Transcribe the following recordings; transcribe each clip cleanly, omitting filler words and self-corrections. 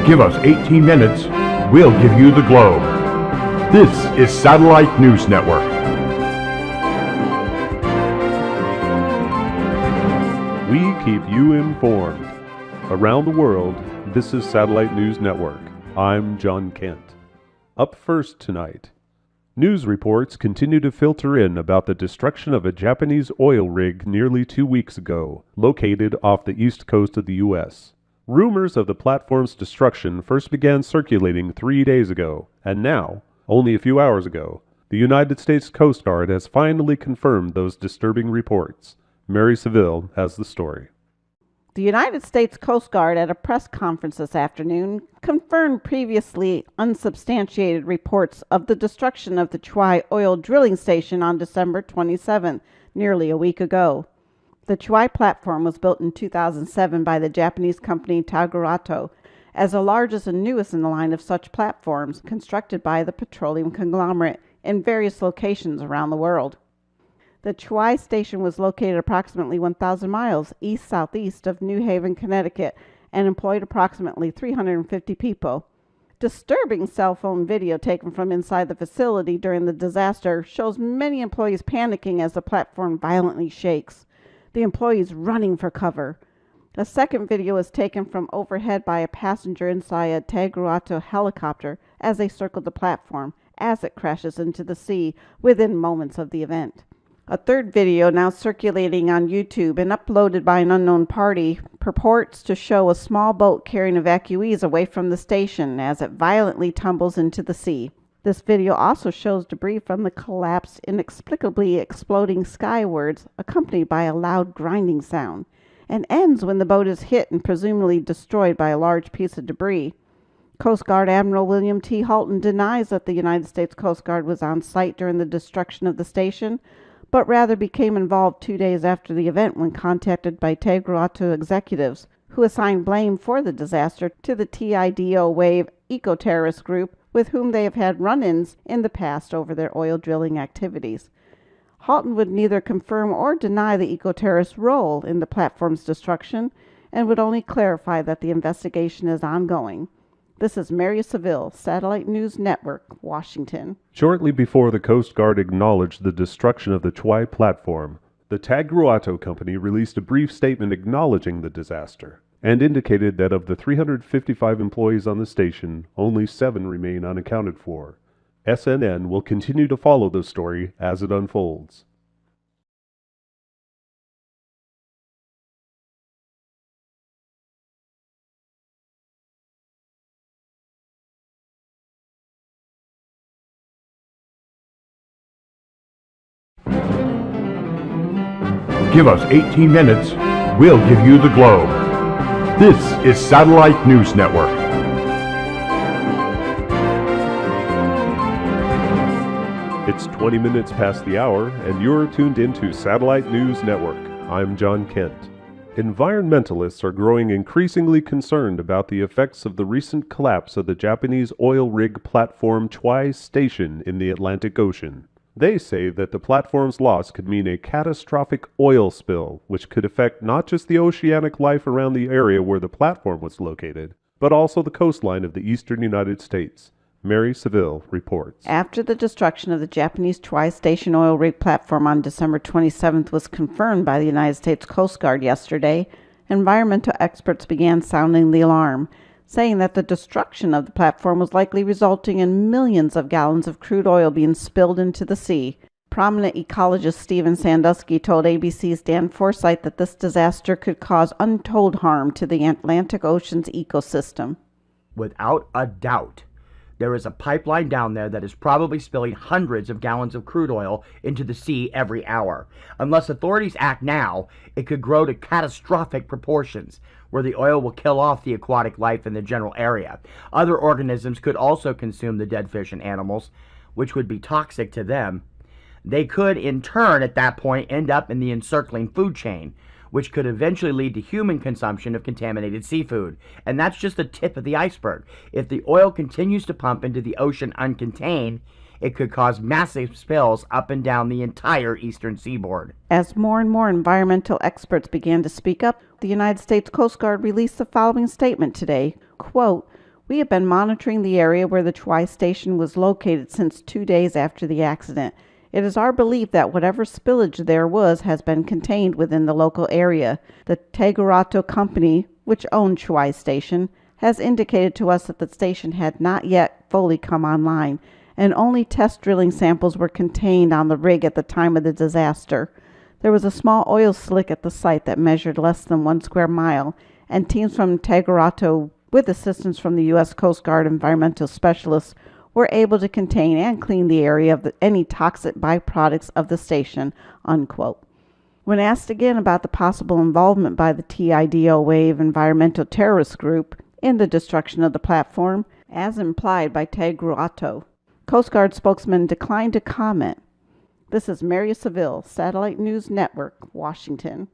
Give us 18 minutes, we'll give you the globe. This is Satellite News Network. We keep you informed. Around the world, this is Satellite News Network. I'm John Kent. Up first tonight, news reports continue to filter in about the destruction of a Japanese oil rig nearly 2 weeks ago, located off the east coast of the U.S. Rumors of the platform's destruction first began circulating 3 days ago, and now, only a few hours ago, the United States Coast Guard has finally confirmed those disturbing reports. Mary Seville has the story. The United States Coast Guard, at a press conference this afternoon, confirmed previously unsubstantiated reports of the destruction of the Chuai oil drilling station on December 27th, nearly a week ago. The Chuai platform was built in 2007 by the Japanese company Tagurato, as the largest and newest in the line of such platforms constructed by the petroleum conglomerate in various locations around the world. The Chuai station was located approximately 1,000 miles east-southeast of New Haven, Connecticut, and employed approximately 350 people. Disturbing cell phone video taken from inside the facility during the disaster shows many employees panicking as the platform violently shakes, the employees running for cover. A second video is taken from overhead by a passenger inside a Tagurato helicopter as they circled the platform as it crashes into the sea within moments of the event. A third video, now circulating on YouTube and uploaded by an unknown party, purports to show a small boat carrying evacuees away from the station as it violently tumbles into the sea. This video also shows debris from the collapse inexplicably exploding skywards, accompanied by a loud grinding sound, and ends when the boat is hit and presumably destroyed by a large piece of debris. Coast Guard Admiral William T. Halton denies that the United States Coast Guard was on site during the destruction of the station, but rather became involved 2 days after the event when contacted by Tagurato executives, who assigned blame for the disaster to the TIDO Wave eco-terrorist group with whom they have had run-ins in the past over their oil drilling activities. Halton would neither confirm or deny the eco-terrorist role in the platform's destruction and would only clarify that the investigation is ongoing. This is Mary Seville, Satellite News Network, Washington. Shortly before the Coast Guard acknowledged the destruction of the Chuai platform, the Tagurato company released a brief statement acknowledging the disaster and indicated that of the 355 employees on the station, only 7 remain unaccounted for. SNN will continue to follow the story as it unfolds. Give us 18 minutes, we'll give you the globe. This is Satellite News Network. It's 20 minutes past the hour, and you're tuned into Satellite News Network. I'm John Kent. Environmentalists are growing increasingly concerned about the effects of the recent collapse of the Japanese oil rig platform Chuai Station in the Atlantic Ocean. They say that the platform's loss could mean a catastrophic oil spill, which could affect not just the oceanic life around the area where the platform was located, but also the coastline of the eastern United States. Mary Seville reports. After the destruction of the Japanese Chuai Station oil rig platform on December 27th was confirmed by the United States Coast Guard yesterday, environmental experts began sounding the alarm, saying that the destruction of the platform was likely resulting in millions of gallons of crude oil being spilled into the sea. Prominent ecologist Stephen Sandusky told ABC's Dan Forsythe that this disaster could cause untold harm to the Atlantic Ocean's ecosystem. Without a doubt, there is a pipeline down there that is probably spilling hundreds of gallons of crude oil into the sea every hour. Unless authorities act now, it could grow to catastrophic proportions, where the oil will kill off the aquatic life in the general area. Other organisms could also consume the dead fish and animals, which would be toxic to them. They could, in turn, at that point, end up in the encircling food chain, which could eventually lead to human consumption of contaminated seafood. And that's just the tip of the iceberg. If the oil continues to pump into the ocean uncontained, it could cause massive spills up and down the entire eastern seaboard. As more and more environmental experts began to speak up, the United States Coast Guard released the following statement today, quote, "We have been monitoring the area where the Chuai station was located since 2 days after the accident. It is our belief that whatever spillage there was has been contained within the local area. The Tagurato company, which owned Chuai Station, has indicated to us that the station had not yet fully come online, and only test drilling samples were contained on the rig at the time of the disaster. There was a small oil slick at the site that measured less than 1 square mile, and teams from Tagurato, with assistance from the U.S. Coast Guard environmental specialists, were able to contain and clean the area of any toxic byproducts of the station," unquote. When asked again about the possible involvement by the TIDO Wave environmental terrorist group in the destruction of the platform, as implied by TKR'S, Coast Guard spokesman declined to comment. This is Mary Seville, Satellite News Network, Washington.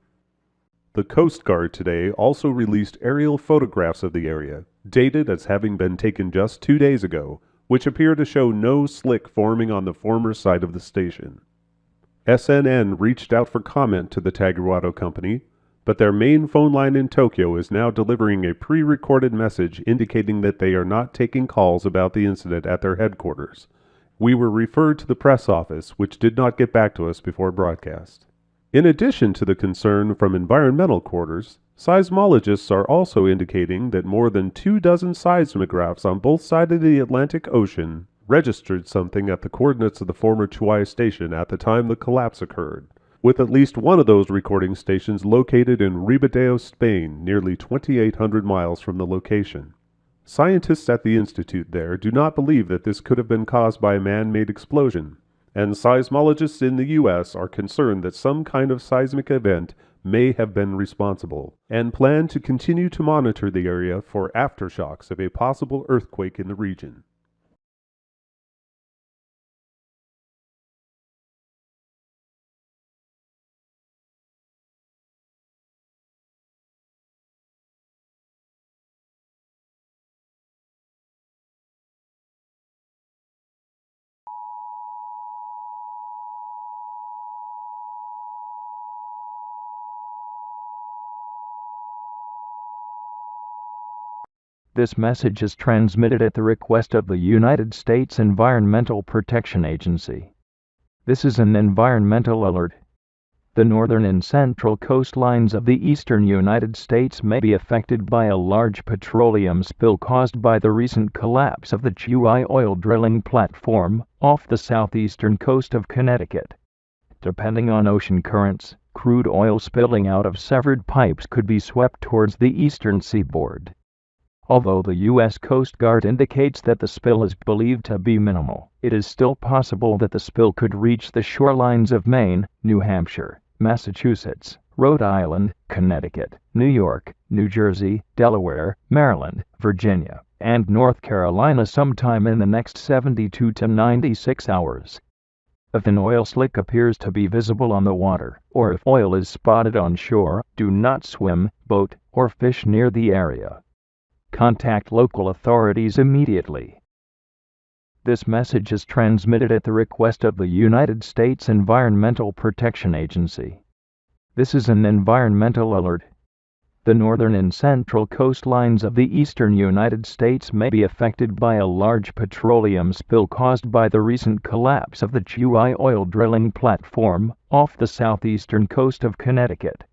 The Coast Guard today also released aerial photographs of the area, dated as having been taken just 2 days ago, which appear to show no slick forming on the former site of the station. SNN reached out for comment to the TKR'S company, but their main phone line in Tokyo is now delivering a pre-recorded message indicating that they are not taking calls about the incident at their headquarters. We were referred to the press office, which did not get back to us before broadcast. In addition to the concern from environmental quarters, seismologists are also indicating that more than 24 seismographs on both sides of the Atlantic Ocean registered something at the coordinates of the former Chuai station at the time the collapse occurred, with at least one of those recording stations located in Ribadeo, Spain, nearly 2,800 miles from the location. Scientists at the institute there do not believe that this could have been caused by a man-made explosion, and seismologists in the U.S. are concerned that some kind of seismic event may have been responsible, and plan to continue to monitor the area for aftershocks of a possible earthquake in the region. This message is transmitted at the request of the United States Environmental Protection Agency. This is an environmental alert. The northern and central coastlines of the eastern United States may be affected by a large petroleum spill caused by the recent collapse of the Chuai oil drilling platform off the southeastern coast of Connecticut. Depending on ocean currents, crude oil spilling out of severed pipes could be swept towards the eastern seaboard. Although the U.S. Coast Guard indicates that the spill is believed to be minimal, it is still possible that the spill could reach the shorelines of Maine, New Hampshire, Massachusetts, Rhode Island, Connecticut, New York, New Jersey, Delaware, Maryland, Virginia, and North Carolina sometime in the next 72 to 96 hours. If an oil slick appears to be visible on the water, or if oil is spotted on shore, do not swim, boat, or fish near the area. Contact local authorities immediately. This message is transmitted at the request of the United States Environmental Protection Agency. This is an environmental alert. The northern and central coastlines of the eastern United States may be affected by a large petroleum spill caused by the recent collapse of the Chuai oil drilling platform off the southeastern coast of Connecticut.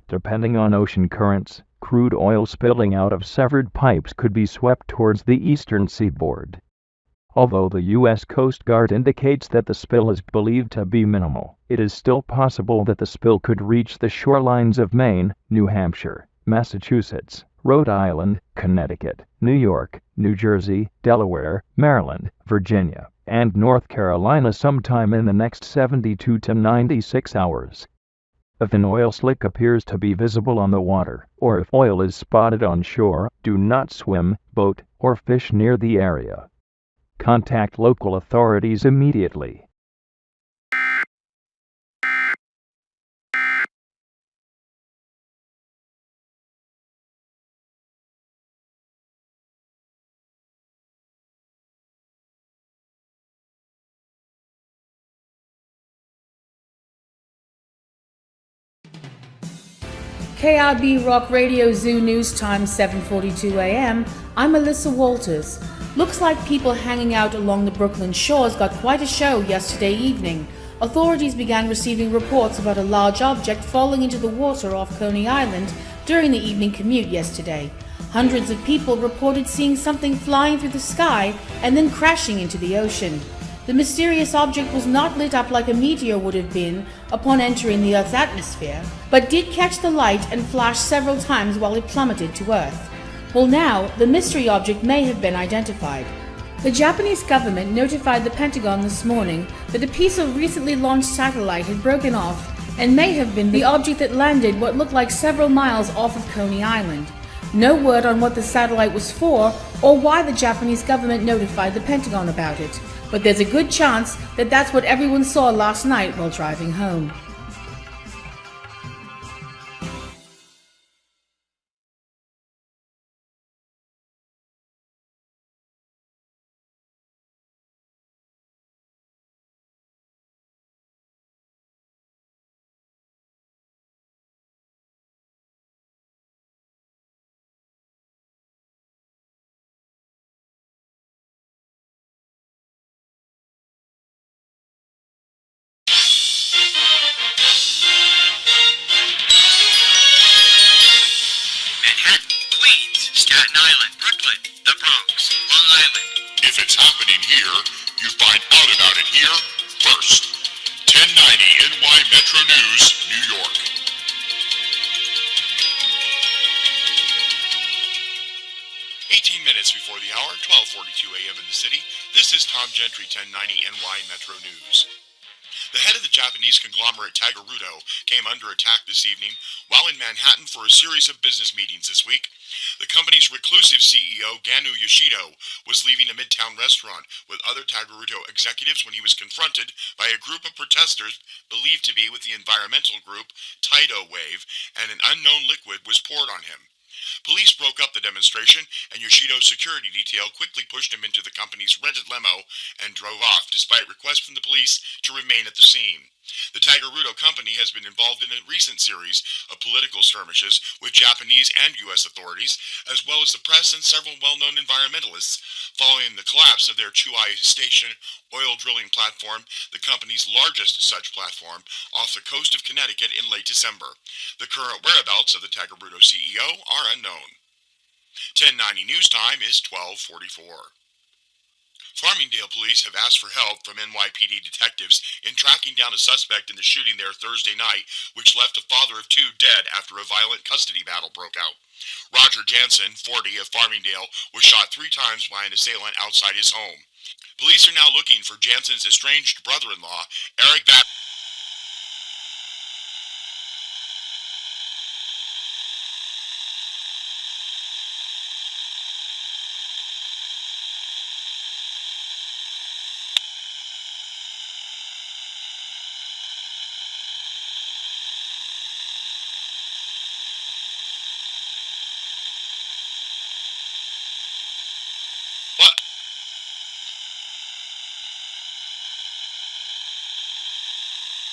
Depending on ocean currents, crude oil spilling out of severed pipes could be swept towards the eastern seaboard. Although the U.S. Coast Guard indicates that the spill is believed to be minimal, it is still possible that the spill could reach the shorelines of Maine, New Hampshire, Massachusetts, Rhode Island, Connecticut, New York, New Jersey, Delaware, Maryland, Virginia, and North Carolina sometime in the next 72 to 96 hours. If an oil slick appears to be visible on the water, or if oil is spotted on shore, do not swim, boat, or fish near the area. Contact local authorities immediately. KRB Rock Radio Zoo News Time, 7:42 a.m. I'm Alyssa Walters. Looks like people hanging out along the Brooklyn shores got quite a show yesterday evening. Authorities began receiving reports about a large object falling into the water off Coney Island during the evening commute yesterday. Hundreds of people reported seeing something flying through the sky and then crashing into the ocean. The mysterious object was not lit up like a meteor would have been upon entering the Earth's atmosphere, but did catch the light and flash several times while it plummeted to Earth. Well, now, the mystery object may have been identified. The Japanese government notified the Pentagon this morning that a piece of recently launched satellite had broken off and may have been the object that landed what looked like several miles off of Coney Island. No word on what the satellite was for or why the Japanese government notified the Pentagon about it, but there's a good chance that that's what everyone saw last night while driving home. Manhattan, Queens, Staten Island, Brooklyn, the Bronx, Long Island. If it's happening here, you find out about it here first. 1090 NY Metro News, New York. 18 minutes before the hour, 12:42 a.m. in the city. This is Tom Gentry, 1090 NY Metro News. The head of the Japanese conglomerate Tagarudo came under attack this evening while in Manhattan for a series of business meetings this week. The company's reclusive CEO, Ganu Yoshido, was leaving a midtown restaurant with other Tagarudo executives when he was confronted by a group of protesters believed to be with the environmental group Tidal Wave, and an unknown liquid was poured on him. Police broke up the demonstration, and Yoshido's security detail quickly pushed him into the company's rented limo and drove off, despite requests from the police to remain at the scene. The Tagarudo company has been involved in a recent series of political skirmishes with Japanese and U.S. authorities, as well as the press and several well-known environmentalists, following the collapse of their Chuai Station oil drilling platform, the company's largest such platform, off the coast of Connecticut in late December. The current whereabouts of the Tagarudo CEO are unknown. 1090 News Time is 12:44. Farmingdale police have asked for help from NYPD detectives in tracking down a suspect in the shooting there Thursday night, which left a father of two dead after a violent custody battle broke out. Roger Jansen, 40, of Farmingdale, was shot 3 times by an assailant outside his home. Police are now looking for Jansen's estranged brother-in-law, Eric Bat. What?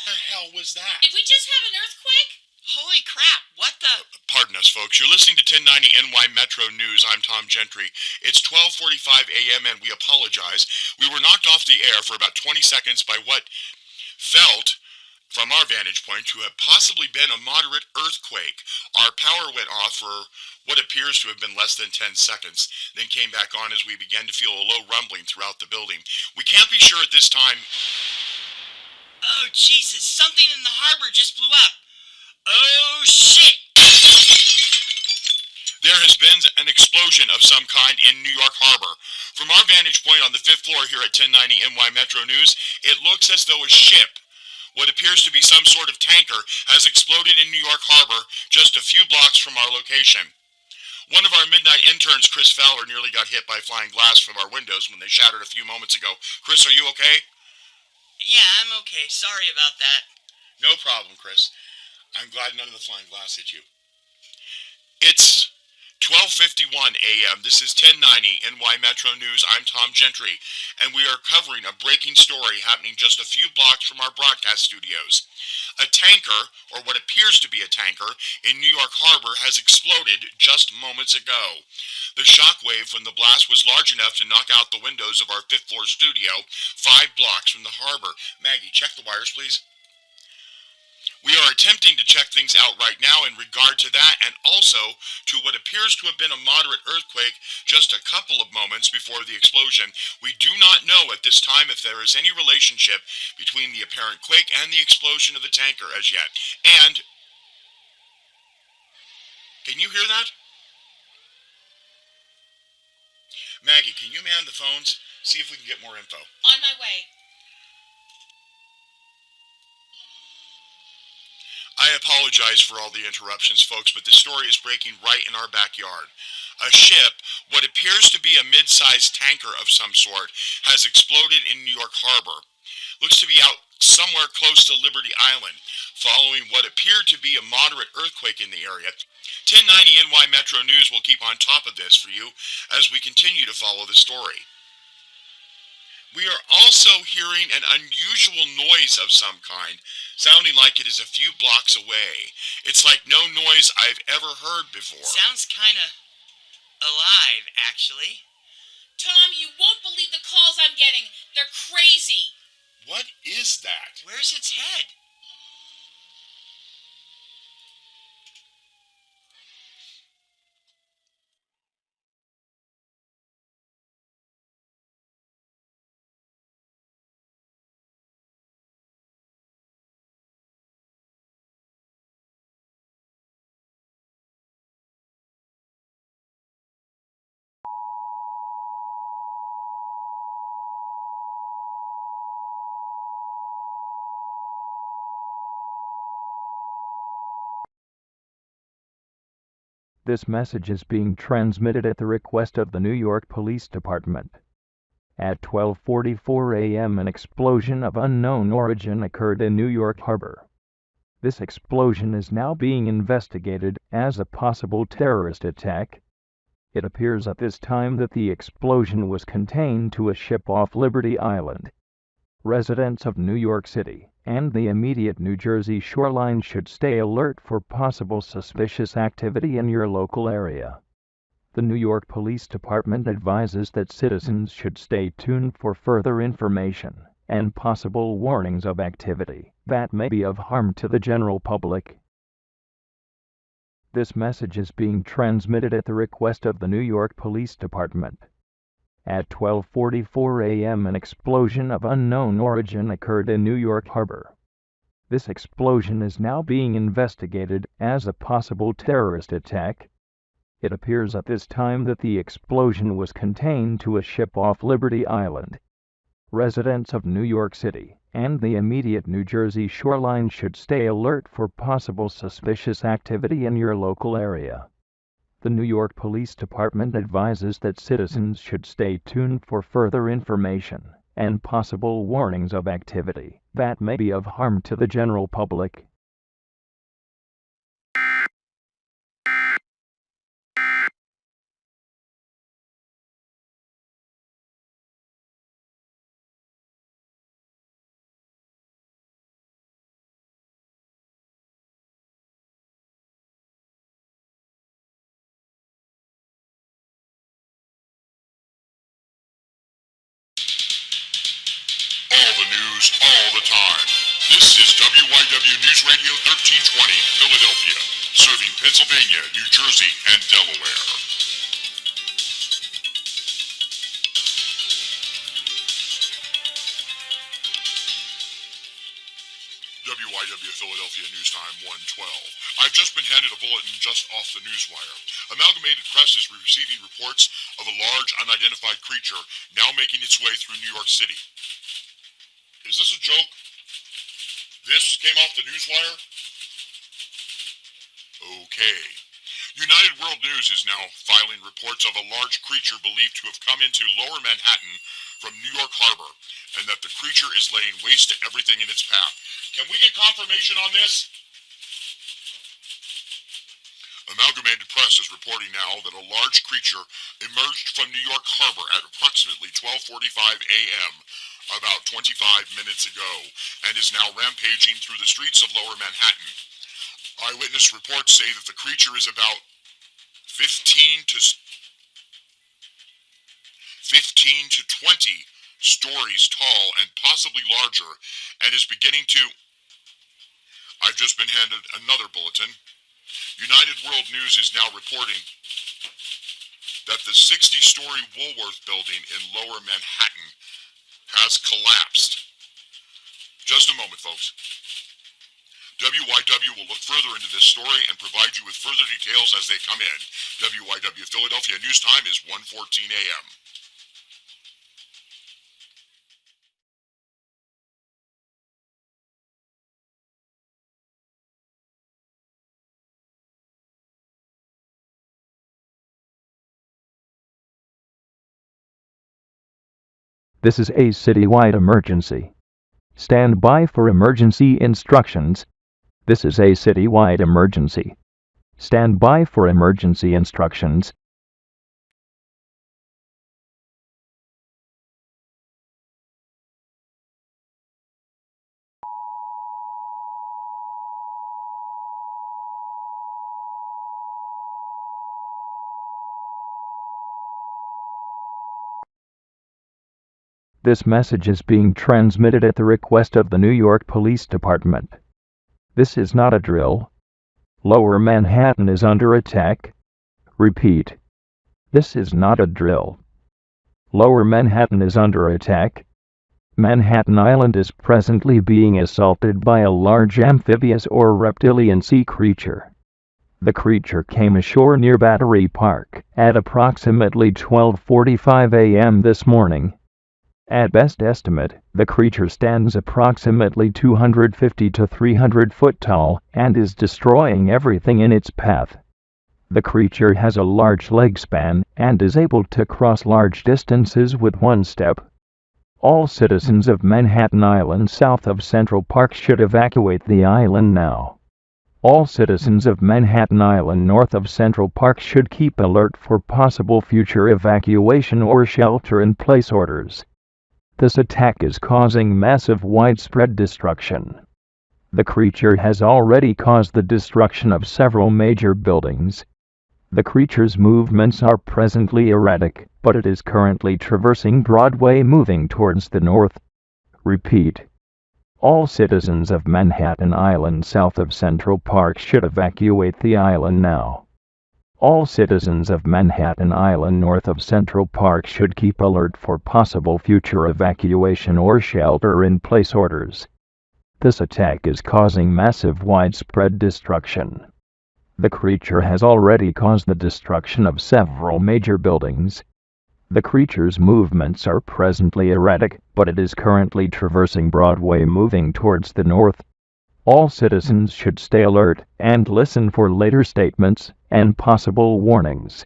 The hell was that? Did we just have an earthquake? Holy crap, what the? Pardon us, folks. You're listening to 1090 NY Metro News. I'm Tom Gentry. It's 12:45 a.m. and we apologize. We were knocked off the air for about 20 seconds by what felt, from our vantage point, to have possibly been a moderate earthquake. Our power went off for what appears to have been less than 10 seconds, then came back on as we began to feel a low rumbling throughout the building. We can't be sure at this time. Oh, Jesus, something in the harbor just blew up. Oh, shit! There has been an explosion of some kind in New York Harbor. From our vantage point on the 5th floor here at 1090 NY Metro News, it looks as though a ship, what appears to be some sort of tanker, has exploded in New York Harbor just a few blocks from our location. One of our midnight interns, Chris Fowler, nearly got hit by flying glass from our windows when they shattered a few moments ago. Chris, are you okay? Yeah, I'm okay. Sorry about that. No problem, Chris. I'm glad none of the flying glass hit you. It's 12:51 a.m. This is 1090 NY Metro News. I'm Tom Gentry, and we are covering a breaking story happening just a few blocks from our broadcast studios. A tanker, or what appears to be a tanker, in New York Harbor has exploded just moments ago. The shockwave from the blast was large enough to knock out the windows of our 5th floor studio, 5 blocks from the harbor. Maggie, check the wires, please. We are attempting to check things out right now in regard to that, and also to what appears to have been a moderate earthquake just a couple of moments before the explosion. We do not know at this time if there is any relationship between the apparent quake and the explosion of the tanker as yet. And can you hear that? Maggie, can you man the phones? See if we can get more info. On my way. I apologize for all the interruptions, folks, but this story is breaking right in our backyard. A ship, what appears to be a mid-sized tanker of some sort, has exploded in New York Harbor. Looks to be out somewhere close to Liberty Island, following what appeared to be a moderate earthquake in the area. 1090 NY Metro News will keep on top of this for you as we continue to follow the story. We are also hearing an unusual noise of some kind, sounding like it is a few blocks away. It's like no noise I've ever heard before. Sounds kinda alive, actually. Tom, you won't believe the calls I'm getting. They're crazy. What is that? Where's its head? This message is being transmitted at the request of the New York Police Department. At 12:44 a.m. an explosion of unknown origin occurred in New York Harbor. This explosion is now being investigated as a possible terrorist attack. It appears at this time that the explosion was contained to a ship off Liberty Island. Residents of New York City and the immediate New Jersey shoreline should stay alert for possible suspicious activity in your local area. The New York Police Department advises that citizens should stay tuned for further information and possible warnings of activity that may be of harm to the general public. This message is being transmitted at the request of the New York Police Department. At 12:44 a.m. an explosion of unknown origin occurred in New York Harbor. This explosion is now being investigated as a possible terrorist attack. It appears at this time that the explosion was contained to a ship off Liberty Island. Residents of New York City and the immediate New Jersey shoreline should stay alert for possible suspicious activity in your local area. The New York Police Department advises that citizens should stay tuned for further information and possible warnings of activity that may be of harm to the general public. All the news, all the time. This is WYW News Radio 1320, Philadelphia, serving Pennsylvania, New Jersey, and Delaware. WYW Philadelphia News Time 112. I've just been handed a bulletin just off the newswire. Amalgamated Press is receiving reports of a large unidentified creature now making its way through New York City. Is this a joke? This came off the newswire? Okay. United World News is now filing reports of a large creature believed to have come into Lower Manhattan from New York Harbor, and that the creature is laying waste to everything in its path. Can we get confirmation on this? Amalgamated Press is reporting now that a large creature emerged from New York Harbor at approximately 12:45 a.m. about 25 minutes ago, and is now rampaging through the streets of Lower Manhattan. Eyewitness reports say that the creature is about 15 to 20 stories tall and possibly larger, and is beginning to... I've just been handed another bulletin. United World News is now reporting that the 60-story Woolworth building in Lower Manhattan has collapsed. Just a moment, folks. WYW will look further into this story and provide you with further details as they come in. WYW Philadelphia News Time is 1:14 a.m. This is a citywide emergency. Stand by for emergency instructions. This is a citywide emergency. Stand by for emergency instructions. This message is being transmitted at the request of the New York Police Department. This is not a drill. Lower Manhattan is under attack. Repeat. This is not a drill. Lower Manhattan is under attack. Manhattan Island is presently being assaulted by a large amphibious or reptilian sea creature. The creature came ashore near Battery Park at approximately 12:45 a.m. this morning. At best estimate, the creature stands approximately 250 to 300 foot tall and is destroying everything in its path. The creature has a large leg span and is able to cross large distances with one step. All citizens of Manhattan Island south of Central Park should evacuate the island now. All citizens of Manhattan Island north of Central Park should keep alert for possible future evacuation or shelter-in-place orders. This attack is causing massive widespread destruction. The creature has already caused the destruction of several major buildings. The creature's movements are presently erratic, but it is currently traversing Broadway moving towards the north. Repeat. All citizens of Manhattan Island south of Central Park should evacuate the island now. All citizens of Manhattan Island north of Central Park should keep alert for possible future evacuation or shelter-in-place orders. This attack is causing massive widespread destruction. The creature has already caused the destruction of several major buildings. The creature's movements are presently erratic, but it is currently traversing Broadway moving towards the north. All citizens should stay alert and listen for later statements and possible warnings.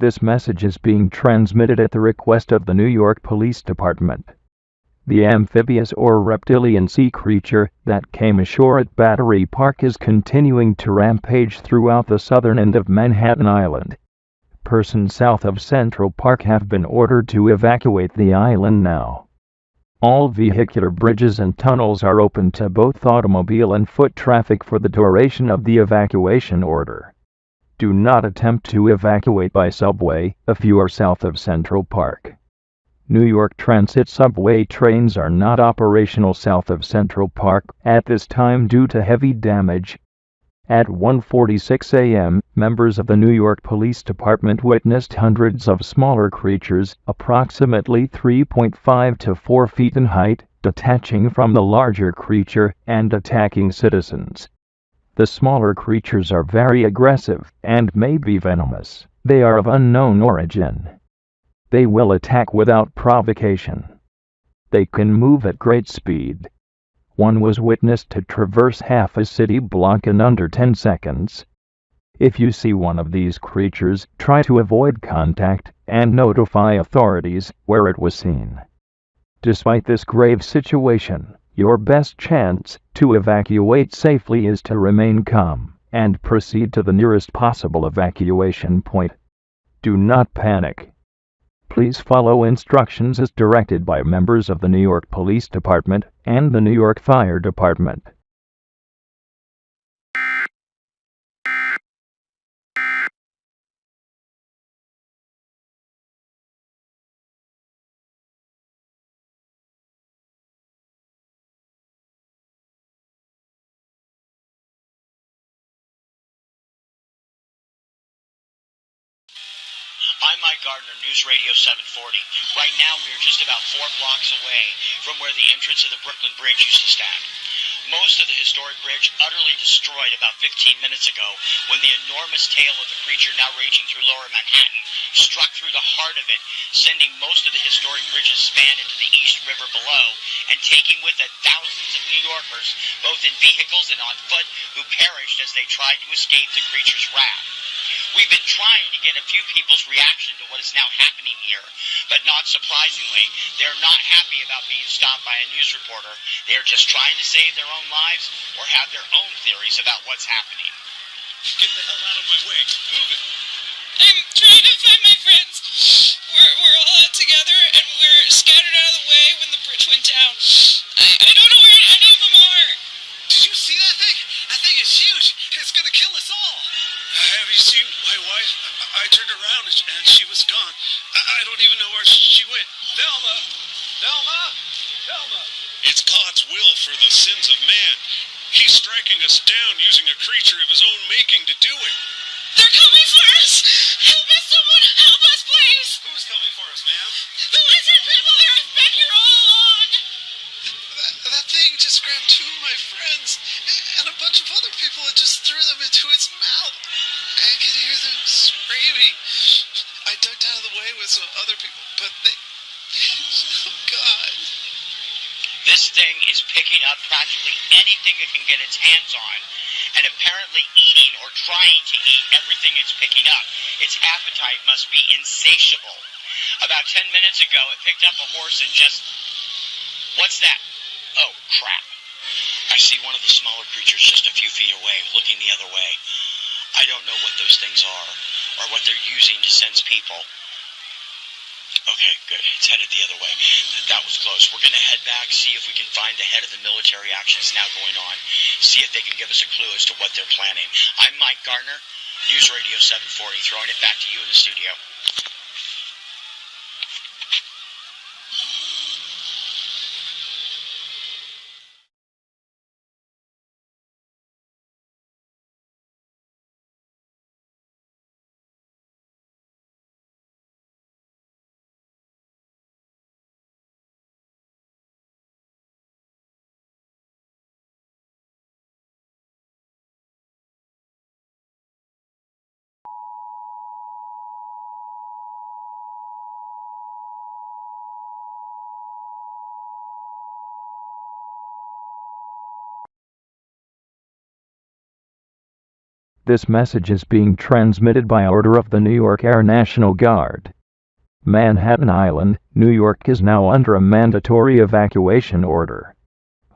This message is being transmitted at the request of the New York Police Department. The amphibious or reptilian sea creature that came ashore at Battery Park is continuing to rampage throughout the southern end of Manhattan Island. Persons south of Central Park have been ordered to evacuate the island now. All vehicular bridges and tunnels are open to both automobile and foot traffic for the duration of the evacuation order. Do not attempt to evacuate by subway if you are south of Central Park. New York Transit subway trains are not operational south of Central Park at this time due to heavy damage. At 1:46 a.m., members of the New York Police Department witnessed hundreds of smaller creatures, approximately 3.5 to 4 feet in height, detaching from the larger creature and attacking citizens. The smaller creatures are very aggressive and may be venomous. They are of unknown origin. They will attack without provocation. They can move at great speed. One was witnessed to traverse half a city block in under 10 seconds. If you see one of these creatures, try to avoid contact and notify authorities where it was seen. Despite this grave situation, your best chance to evacuate safely is to remain calm and proceed to the nearest possible evacuation point. Do not panic. Please follow instructions as directed by members of the New York Police Department and the New York Fire Department. Mike Gardner, News Radio 740. Right now, we are just about 4 blocks away from where the entrance of the Brooklyn Bridge used to stand. Most of the historic bridge utterly destroyed about 15 minutes ago when the enormous tail of the creature now raging through lower Manhattan struck through the heart of it, sending most of the historic bridge's span into the East River below and taking with it thousands of New Yorkers, both in vehicles and on foot, who perished as they tried to escape the creature's wrath. We've been trying to get a few people's reaction to what is now happening here, but not surprisingly, they're not happy about being stopped by a news reporter. They're just trying to save their own lives or have their own theories about what's happening. Get the hell out of my way. Move it. I'm trying to find my friends. We're all out together and we're scattered out of the way when the bridge went down. I don't know where any of them are. Did you see that thing? That thing is huge. It's gonna kill us all. Have you seen my wife? I turned around and she was gone. I don't even know where she went. Velma! Velma! Velma! It's God's will for the sins of man. He's striking us down using a creature of his own making to do it. They're coming for us! Help us, someone! Help us, please! Who's coming for us, ma'am? The lizard people there have been here all along! That thing just grabbed 2 of my friends, and a bunch of other people and just threw them into its mouth. I could hear them screaming. I ducked out of the way with some other people, but they... Oh, God. This thing is picking up practically anything it can get its hands on, and apparently eating or trying to eat everything it's picking up. Its appetite must be insatiable. About 10 minutes ago, it picked up a horse and just... What's that? Oh, crap. I see one of the smaller creatures just a few feet away, looking the other way. I don't know what those things are, or what they're using to sense people. Okay, good. It's headed the other way. That was close. We're going to head back, see if we can find the head of the military actions now going on, see if they can give us a clue as to what they're planning. I'm Mike Gardner, News Radio 740, throwing it back to you in the studio. This message is being transmitted by order of the New York Air National Guard. Manhattan Island, New York is now under a mandatory evacuation order.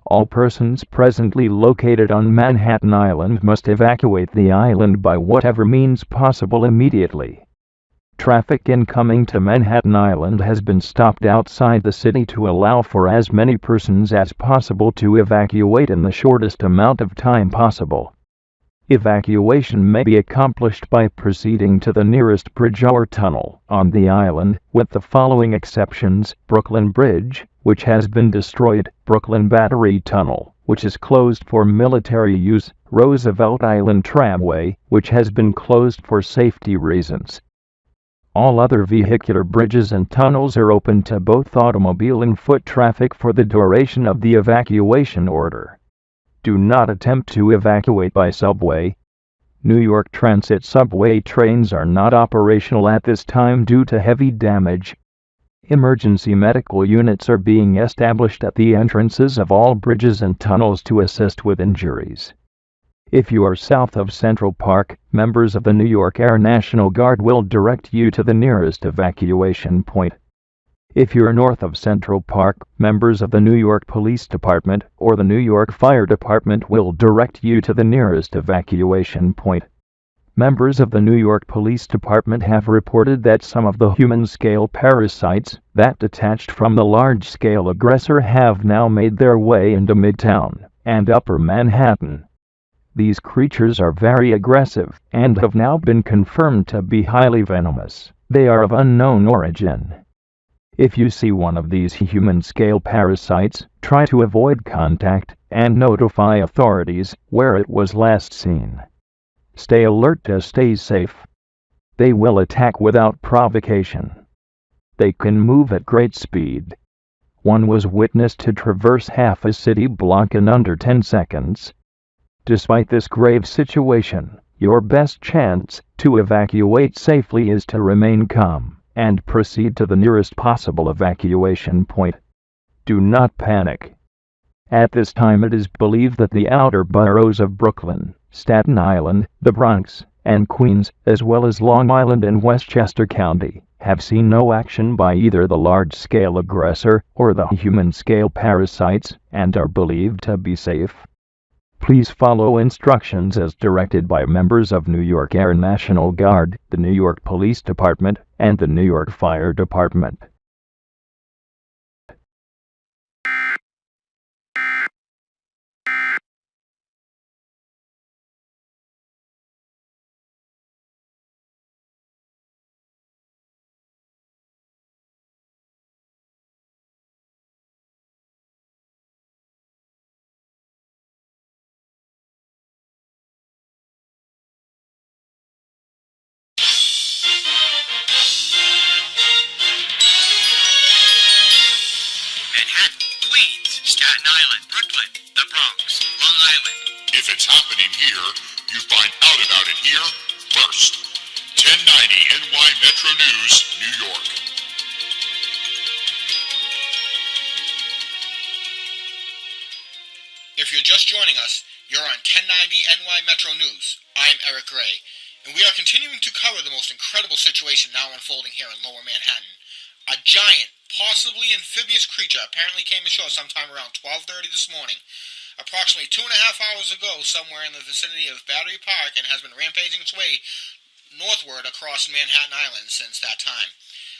All persons presently located on Manhattan Island must evacuate the island by whatever means possible immediately. Traffic incoming to Manhattan Island has been stopped outside the city to allow for as many persons as possible to evacuate in the shortest amount of time possible. Evacuation may be accomplished by proceeding to the nearest bridge or tunnel on the island, with the following exceptions: Brooklyn Bridge, which has been destroyed; Brooklyn Battery Tunnel, which is closed for military use; Roosevelt Island Tramway, which has been closed for safety reasons. All other vehicular bridges and tunnels are open to both automobile and foot traffic for the duration of the evacuation order. Do not attempt to evacuate by subway. New York Transit subway trains are not operational at this time due to heavy damage. Emergency medical units are being established at the entrances of all bridges and tunnels to assist with injuries. If you are south of Central Park, members of the New York Air National Guard will direct you to the nearest evacuation point. If you're north of Central Park, members of the New York Police Department or the New York Fire Department will direct you to the nearest evacuation point. Members of the New York Police Department have reported that some of the human-scale parasites that detached from the large-scale aggressor have now made their way into Midtown and Upper Manhattan. These creatures are very aggressive and have now been confirmed to be highly venomous. They are of unknown origin. If you see one of these human-scale parasites, try to avoid contact and notify authorities where it was last seen. Stay alert to stay safe. They will attack without provocation. They can move at great speed. One was witnessed to traverse half a city block in under 10 seconds. Despite this grave situation, your best chance to evacuate safely is to remain calm and proceed to the nearest possible evacuation point. Do not panic. At this time it is believed that the outer boroughs of Brooklyn, Staten Island, the Bronx, and Queens, as well as Long Island and Westchester County, have seen no action by either the large-scale aggressor or the human-scale parasites and are believed to be safe. Please follow instructions as directed by members of New York Air National Guard, the New York Police Department, and the New York Fire Department. Manhattan, Queens, Staten Island, Brooklyn, the Bronx, Long Island. If it's happening here, you find out about it here first. 1090 NY Metro News, New York. If you're just joining us, you're on 1090 NY Metro News. I'm Eric Gray, and we are continuing to cover the most incredible situation now unfolding here in Lower Manhattan. A giant, possibly amphibious creature apparently came ashore sometime around 12:30 this morning, approximately 2.5 hours ago, somewhere in the vicinity of Battery Park, and has been rampaging its way northward across Manhattan Island since that time.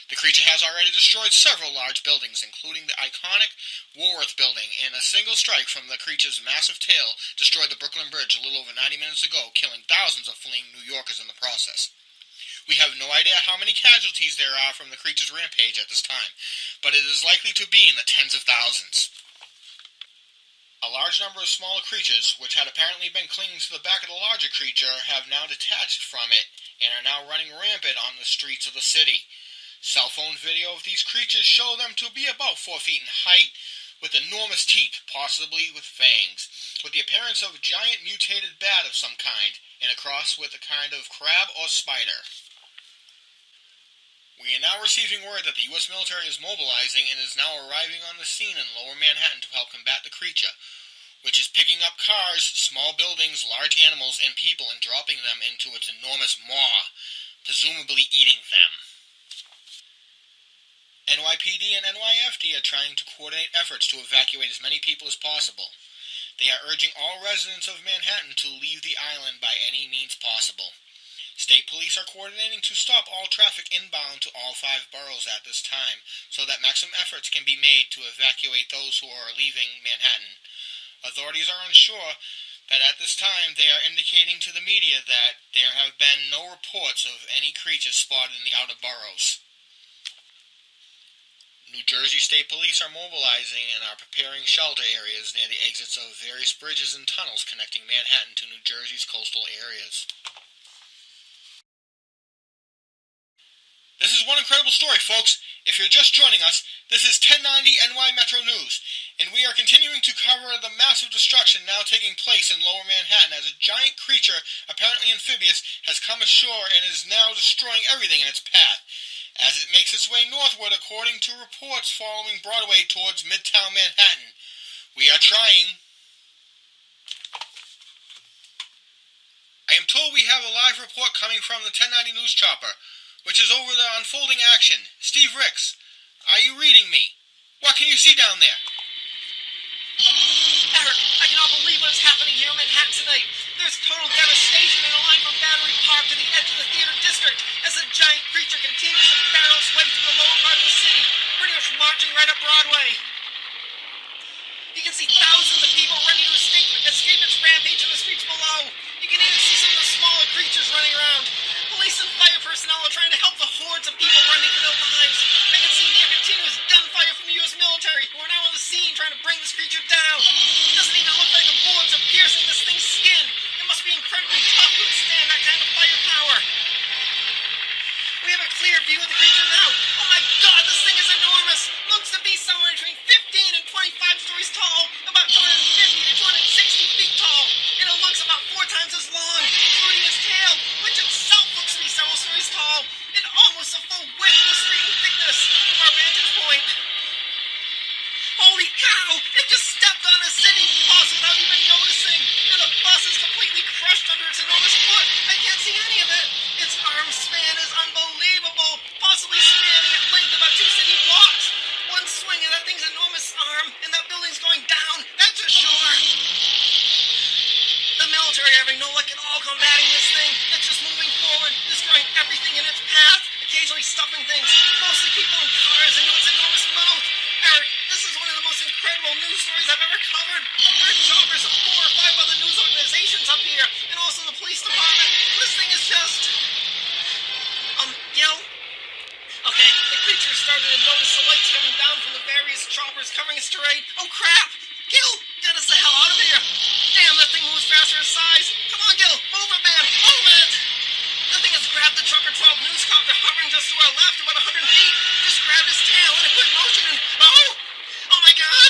The creature has already destroyed several large buildings, including the iconic Woolworth building, and a single strike from the creature's massive tail destroyed the Brooklyn Bridge a little over 90 minutes ago, killing thousands of fleeing New Yorkers in the process. We have no idea how many casualties there are from the creature's rampage at this time, but it is likely to be in the tens of thousands. A large number of smaller creatures, which had apparently been clinging to the back of the larger creature, have now detached from it and are now running rampant on the streets of the city. Cell phone video of these creatures show them to be about 4 feet in height, with enormous teeth, possibly with fangs, with the appearance of a giant mutated bat of some kind, and a cross with a kind of crab or spider. We are now receiving word that the U.S. military is mobilizing and is now arriving on the scene in Lower Manhattan to help combat the creature, which is picking up cars, small buildings, large animals, and people and dropping them into its enormous maw, presumably eating them. NYPD and NYFD are trying to coordinate efforts to evacuate as many people as possible. They are urging all residents of Manhattan to leave the island by any means possible. State police are coordinating to stop all traffic inbound to all 5 boroughs at this time, so that maximum efforts can be made to evacuate those who are leaving Manhattan. Authorities are unsure, but at this time they are indicating to the media that there have been no reports of any creatures spotted in the outer boroughs. New Jersey State Police are mobilizing and are preparing shelter areas near the exits of various bridges and tunnels connecting Manhattan to New Jersey's coastal areas. This is one incredible story, folks. If you're just joining us, this is 1090 NY Metro News, and we are continuing to cover the massive destruction now taking place in Lower Manhattan as a giant creature, apparently amphibious, has come ashore and is now destroying everything in its path, as it makes its way northward according to reports following Broadway towards Midtown Manhattan. We are trying. I am told we have a live report coming from the 1090 News Chopper, which is over the unfolding action. Steve Ricks, are you reading me? What can you see down there? Eric, I cannot believe what is happening here in Manhattan tonight. There's total devastation in a line from Battery Park to the edge of the theater district as a giant creature continues to barrel its way through the lower part of the city, pretty much marching right up Broadway. You can see thousands of people ready to escape its rampage in the streets below. You can even see some of the smaller creatures running around. Police and fire personnel are trying to help the hordes of people running for their lives. I can see near continuous gunfire from the U.S. military, who are now on the scene trying to bring this creature down. It doesn't even look like the bullets are piercing this thing's skin. It must be incredibly tough to withstand that kind of firepower. clear view of the creature now. Oh my god, this thing is enormous. Looks to be somewhere between 15 and 25 stories tall, about 250 to 260 feet tall. And it looks about 4 times as long, including its tail, which itself looks to be several stories tall, and almost a full width of the street in thickness from our vantage point. Holy cow! It just stepped on a city bus without even noticing, and the bus is completely crushed under its enormous foot. I can't see any of it. Its arm span is unbelievable, possibly spanning at length about 2 city blocks. One swing of that thing's enormous arm, and that building's going down, that's for sure. The military are having no luck at all combating this thing. It's just moving forward, destroying everything in its path, occasionally stuffing things, mostly people and cars, into its enormous mouth. Eric, this is one of the most incredible news stories I've ever covered. There are choppers of 4 or 5 other news organizations up here, and also the police department. This thing is just... Gil? Okay, the creature started to notice the lights coming down from the various choppers covering its terrain. Oh crap! Gil, get us the hell out of here! Damn, that thing moves faster in size. Come on, Gil, move it, man, move it! The thing has grabbed the Trucker 12 newscopter hovering just to our left, about 100 feet. Just grabbed his tail in a quick motion and... Oh my god!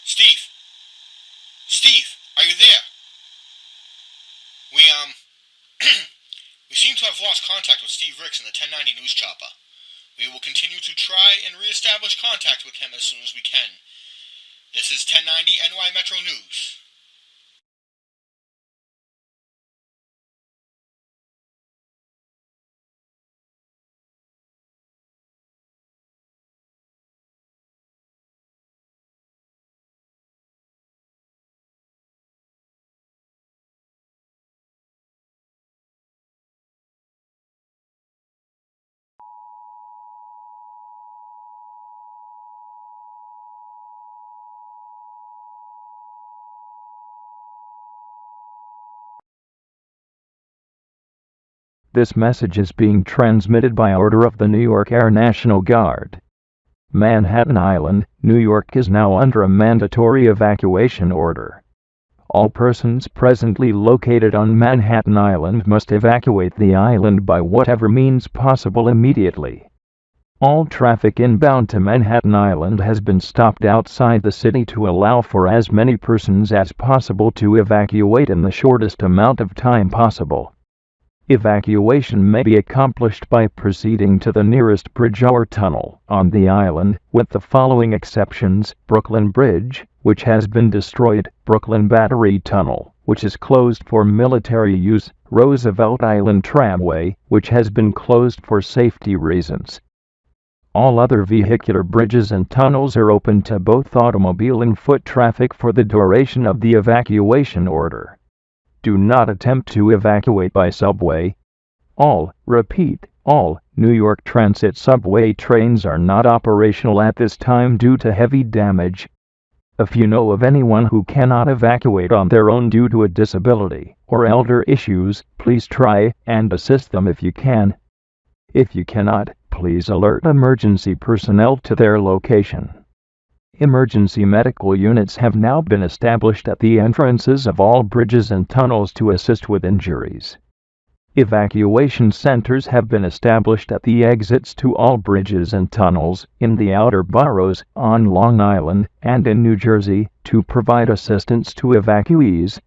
Steve! Steve, are you there? We seem to have lost contact with Steve Ricks in the 1090 News Chopper. We will continue to try and re-establish contact with him as soon as we can. This is 1090 NY Metro News. This message is being transmitted by order of the New York Air National Guard. Manhattan Island, New York is now under a mandatory evacuation order. All persons presently located on Manhattan Island must evacuate the island by whatever means possible immediately. All traffic inbound to Manhattan Island has been stopped outside the city to allow for as many persons as possible to evacuate in the shortest amount of time possible. Evacuation may be accomplished by proceeding to the nearest bridge or tunnel on the island, with the following exceptions: Brooklyn Bridge, which has been destroyed; Brooklyn Battery Tunnel, which is closed for military use; Roosevelt Island Tramway, which has been closed for safety reasons. All other vehicular bridges and tunnels are open to both automobile and foot traffic for the duration of the evacuation order. Do not attempt to evacuate by subway. All New York Transit subway trains are not operational at this time due to heavy damage. If you know of anyone who cannot evacuate on their own due to a disability or elder issues, please try and assist them if you can. If you cannot, please alert emergency personnel to their location. Emergency medical units have now been established at the entrances of all bridges and tunnels to assist with injuries. Evacuation centers have been established at the exits to all bridges and tunnels in the outer boroughs, on Long Island, and in New Jersey, to provide assistance to evacuees.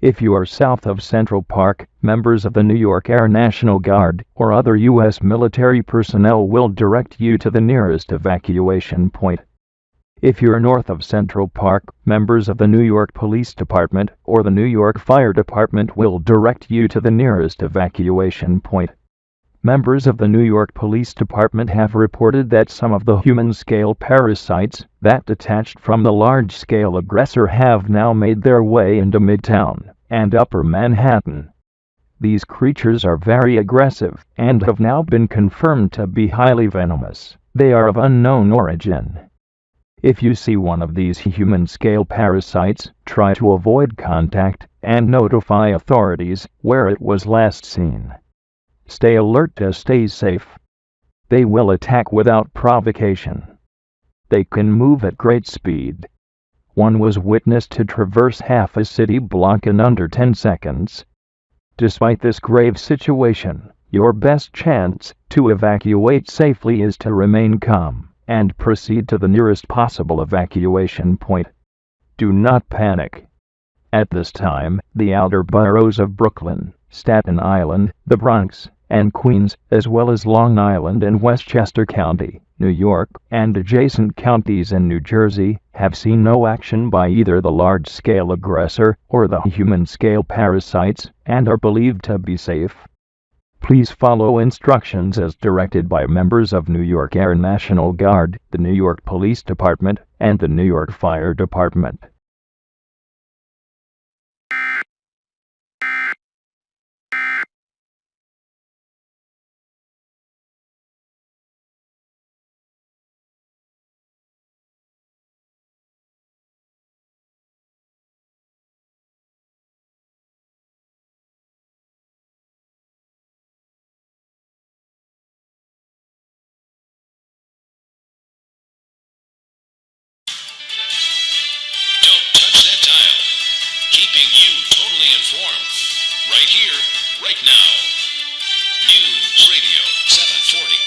If you are south of Central Park, members of the New York Air National Guard or other U.S. military personnel will direct you to the nearest evacuation point. If you're north of Central Park, members of the New York Police Department or the New York Fire Department will direct you to the nearest evacuation point. Members of the New York Police Department have reported that some of the human-scale parasites that detached from the large-scale aggressor have now made their way into Midtown and Upper Manhattan. These creatures are very aggressive and have now been confirmed to be highly venomous. They are of unknown origin. If you see one of these human-scale parasites, try to avoid contact and notify authorities where it was last seen. Stay alert to stay safe. They will attack without provocation. They can move at great speed. one was witnessed to traverse half a city block in under 10 seconds. Despite this grave situation, your best chance to evacuate safely is to remain calm and proceed to the nearest possible evacuation point. Do not panic. At this time, the outer boroughs of Brooklyn, Staten Island, the Bronx, and Queens, as well as Long Island and Westchester County, New York, and adjacent counties in New Jersey, have seen no action by either the large-scale aggressor or the human-scale parasites, and are believed to be safe. Please follow instructions as directed by members of New York Air National Guard, the New York Police Department, and the New York Fire Department. Don't touch that dial. Keeping you totally informed. Right here, right now. News Radio 740.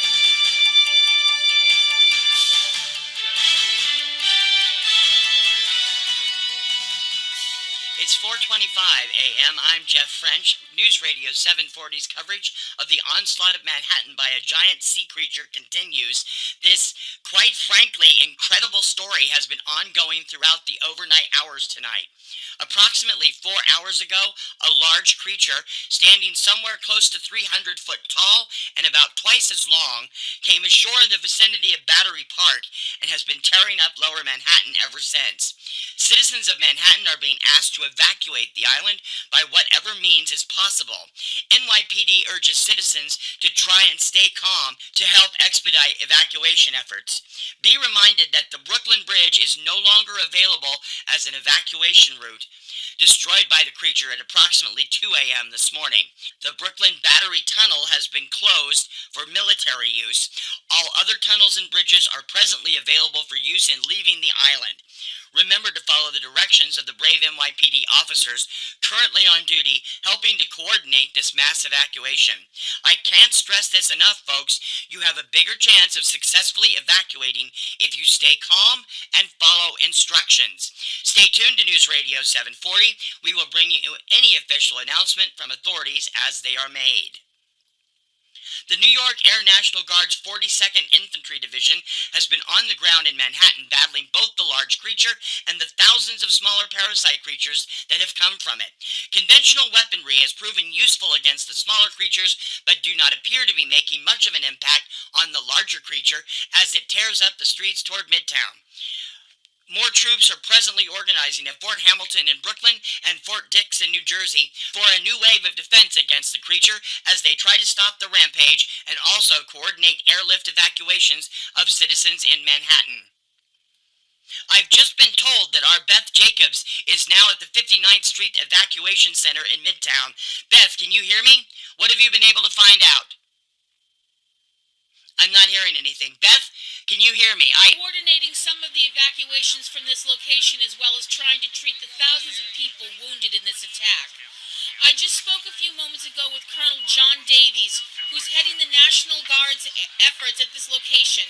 It's 4:25 a.m. I'm Jeff French. News Radio 740's coverage of the onslaught of Manhattan by a giant sea creature continues. This, quite frankly, incredible story has been ongoing throughout the overnight hours tonight. Approximately 4 hours ago, a large creature, standing somewhere close to 300 foot tall and about twice as long, came ashore in the vicinity of Battery Park and has been tearing up lower Manhattan ever since. Citizens of Manhattan are being asked to evacuate the island by whatever means is possible. NYPD urges citizens to try and stay calm to help expedite evacuation efforts. Be reminded that the Brooklyn Bridge is no longer available as an evacuation route, destroyed by the creature at approximately 2 a.m. this morning. The Brooklyn Battery Tunnel has been closed for military use. All other tunnels and bridges are presently available for use in leaving the island. Remember to follow the directions of the brave NYPD officers currently on duty helping to coordinate this mass evacuation. I can't stress this enough, folks. You have a bigger chance of successfully evacuating if you stay calm and follow instructions. Stay tuned to News Radio 740. We will bring you any official announcement from authorities as they are made. The New York Air National Guard's 42nd Infantry Division has been on the ground in Manhattan battling both the large creature and the thousands of smaller parasite creatures that have come from it. Conventional weaponry has proven useful against the smaller creatures, but do not appear to be making much of an impact on the larger creature as it tears up the streets toward Midtown. More troops are presently organizing at Fort Hamilton in Brooklyn and Fort Dix in New Jersey for a new wave of defense against the creature as they try to stop the rampage and also coordinate airlift evacuations of citizens in Manhattan. I've just been told that our Beth Jacobs is now at the 59th Street Evacuation Center in Midtown. Beth, can you hear me? What have you been able to find out? I'm not hearing anything. Beth, can you hear me? Coordinating some of the evacuations from this location as well as trying to treat the thousands of people wounded in this attack. I just spoke a few moments ago with Colonel John Davies, who's heading the National Guard's efforts at this location.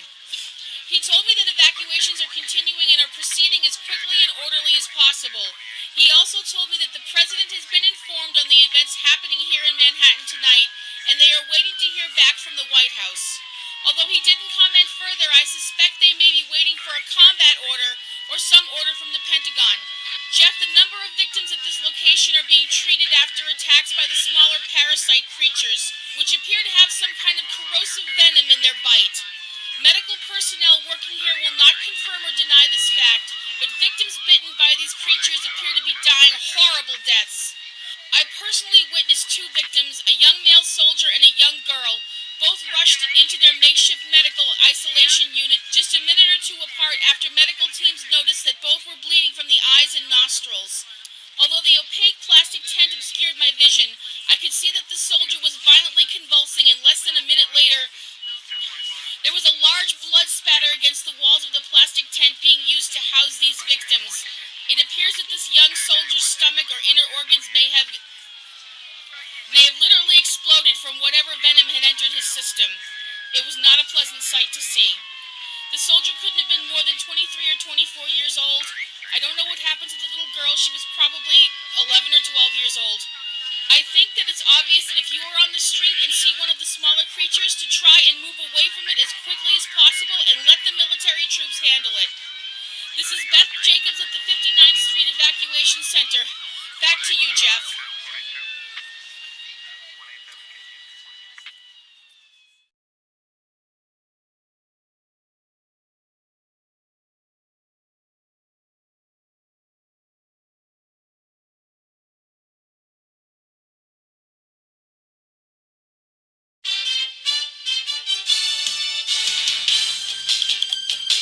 He told me that evacuations are continuing and are proceeding as quickly and orderly as possible. He also told me that the President has been informed on the events happening here in Manhattan tonight, and they are waiting to hear back from the White House. Although he didn't comment further, I suspect they may be waiting for a combat order or some order from the Pentagon. Jeff, the number of victims at this location are being treated after attacks by the smaller parasite creatures, which appear to have some kind of corrosive venom in their bite. Medical personnel working here will not confirm or deny this fact, but victims bitten by these creatures appear to be dying horrible deaths. I personally witnessed 2 victims, a young male soldier and a young girl, both rushed into their makeshift medical isolation unit just a minute or 2 apart after medical teams noticed that both were bleeding from the eyes and nostrils. Although the opaque plastic tent obscured my vision, I could see that the soldier was violently convulsing, and less than a minute later, there was a large blood spatter against the walls of the plastic tent being used to house these victims. It appears that this young soldier's stomach or inner organs may have literally exploded from whatever venom had entered his system. It was not a pleasant sight to see. The soldier couldn't have been more than 23 or 24 years old. I don't know what happened to the little girl. She was probably 11 or 12 years old. I think that it's obvious that if you are on the street and see one of the smaller creatures, to try and move away from it as quickly as possible and let the military troops handle it. This is Beth Jacobs at the 59th Street Evacuation Center. Back to you, Jeff.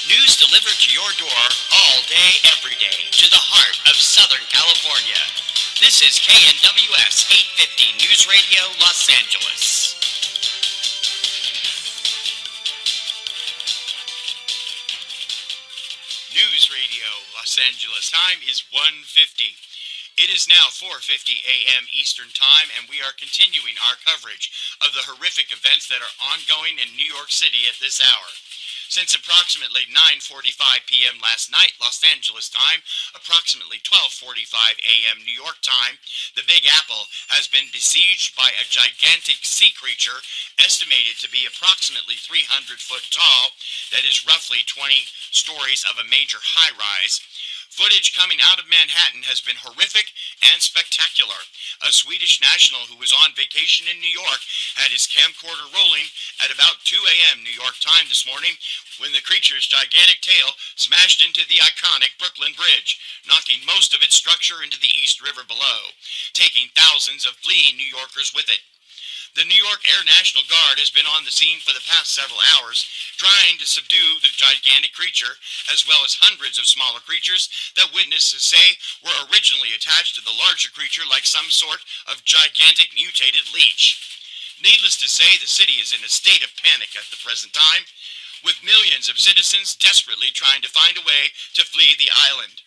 News delivered to your door all day, every day, to the heart of Southern California. This is KNWS 850 News Radio, Los Angeles. News Radio, Los Angeles. Time is 1:50. It is now 4:50 a.m. Eastern Time, and we are continuing our coverage of the horrific events that are ongoing in New York City at this hour. Since approximately 9:45 p.m. last night, Los Angeles time, approximately 12:45 a.m. New York time, the Big Apple has been besieged by a gigantic sea creature estimated to be approximately 300 foot tall that is roughly 20 stories of a major high-rise. Footage coming out of Manhattan has been horrific and spectacular. A Swedish national who was on vacation in New York had his camcorder rolling at about 2 a.m. New York time this morning when the creature's gigantic tail smashed into the iconic Brooklyn Bridge, knocking most of its structure into the East River below, taking thousands of fleeing New Yorkers with it. The New York Air National Guard has been on the scene for the past several hours, trying to subdue the gigantic creature, as well as hundreds of smaller creatures that witnesses say were originally attached to the larger creature like some sort of gigantic mutated leech. Needless to say, the city is in a state of panic at the present time, with millions of citizens desperately trying to find a way to flee the island.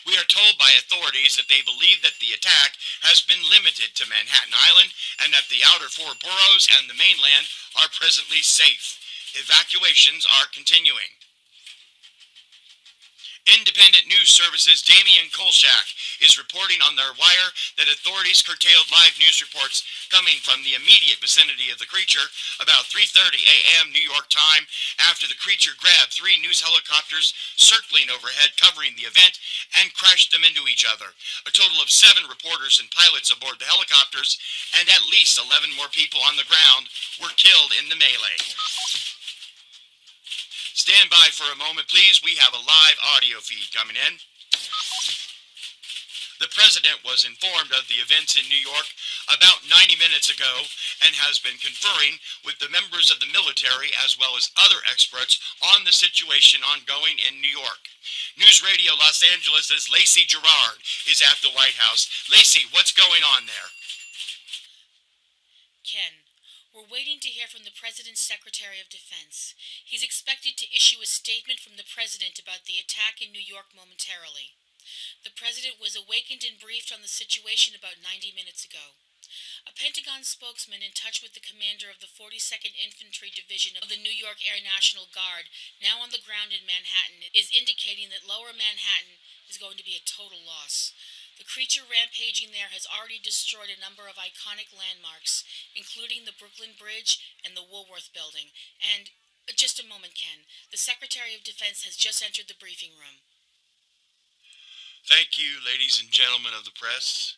We are told by authorities that they believe that the attack has been limited to Manhattan Island and that the outer four boroughs and the mainland are presently safe. Evacuations are continuing. Independent news services Damian Kolchak is reporting on their wire that authorities curtailed live news reports coming from the immediate vicinity of the creature about 3:30 a.m. New York time after the creature grabbed 3 news helicopters circling overhead covering the event and crashed them into each other. A total of 7 reporters and pilots aboard the helicopters and at least 11 more people on the ground were killed in the melee. Stand by for a moment, please. We have a live audio feed coming in. The president was informed of the events in New York about 90 minutes ago and has been conferring with the members of the military as well as other experts on the situation ongoing in New York. News Radio Los Angeles' Lacey Gerard is at the White House. Lacey, what's going on there? Ken, we're waiting to hear from the President's Secretary of Defense. He's expected to issue a statement from the President about the attack in New York momentarily. The President was awakened and briefed on the situation about 90 minutes ago. A Pentagon spokesman in touch with the commander of the 42nd Infantry Division of the New York Air National Guard, now on the ground in Manhattan, is indicating that Lower Manhattan is going to be a total loss. The creature rampaging there has already destroyed a number of iconic landmarks, including the Brooklyn Bridge and the Woolworth Building. And, just a moment, Ken, the Secretary of Defense has just entered the briefing room. Thank you, ladies and gentlemen of the press.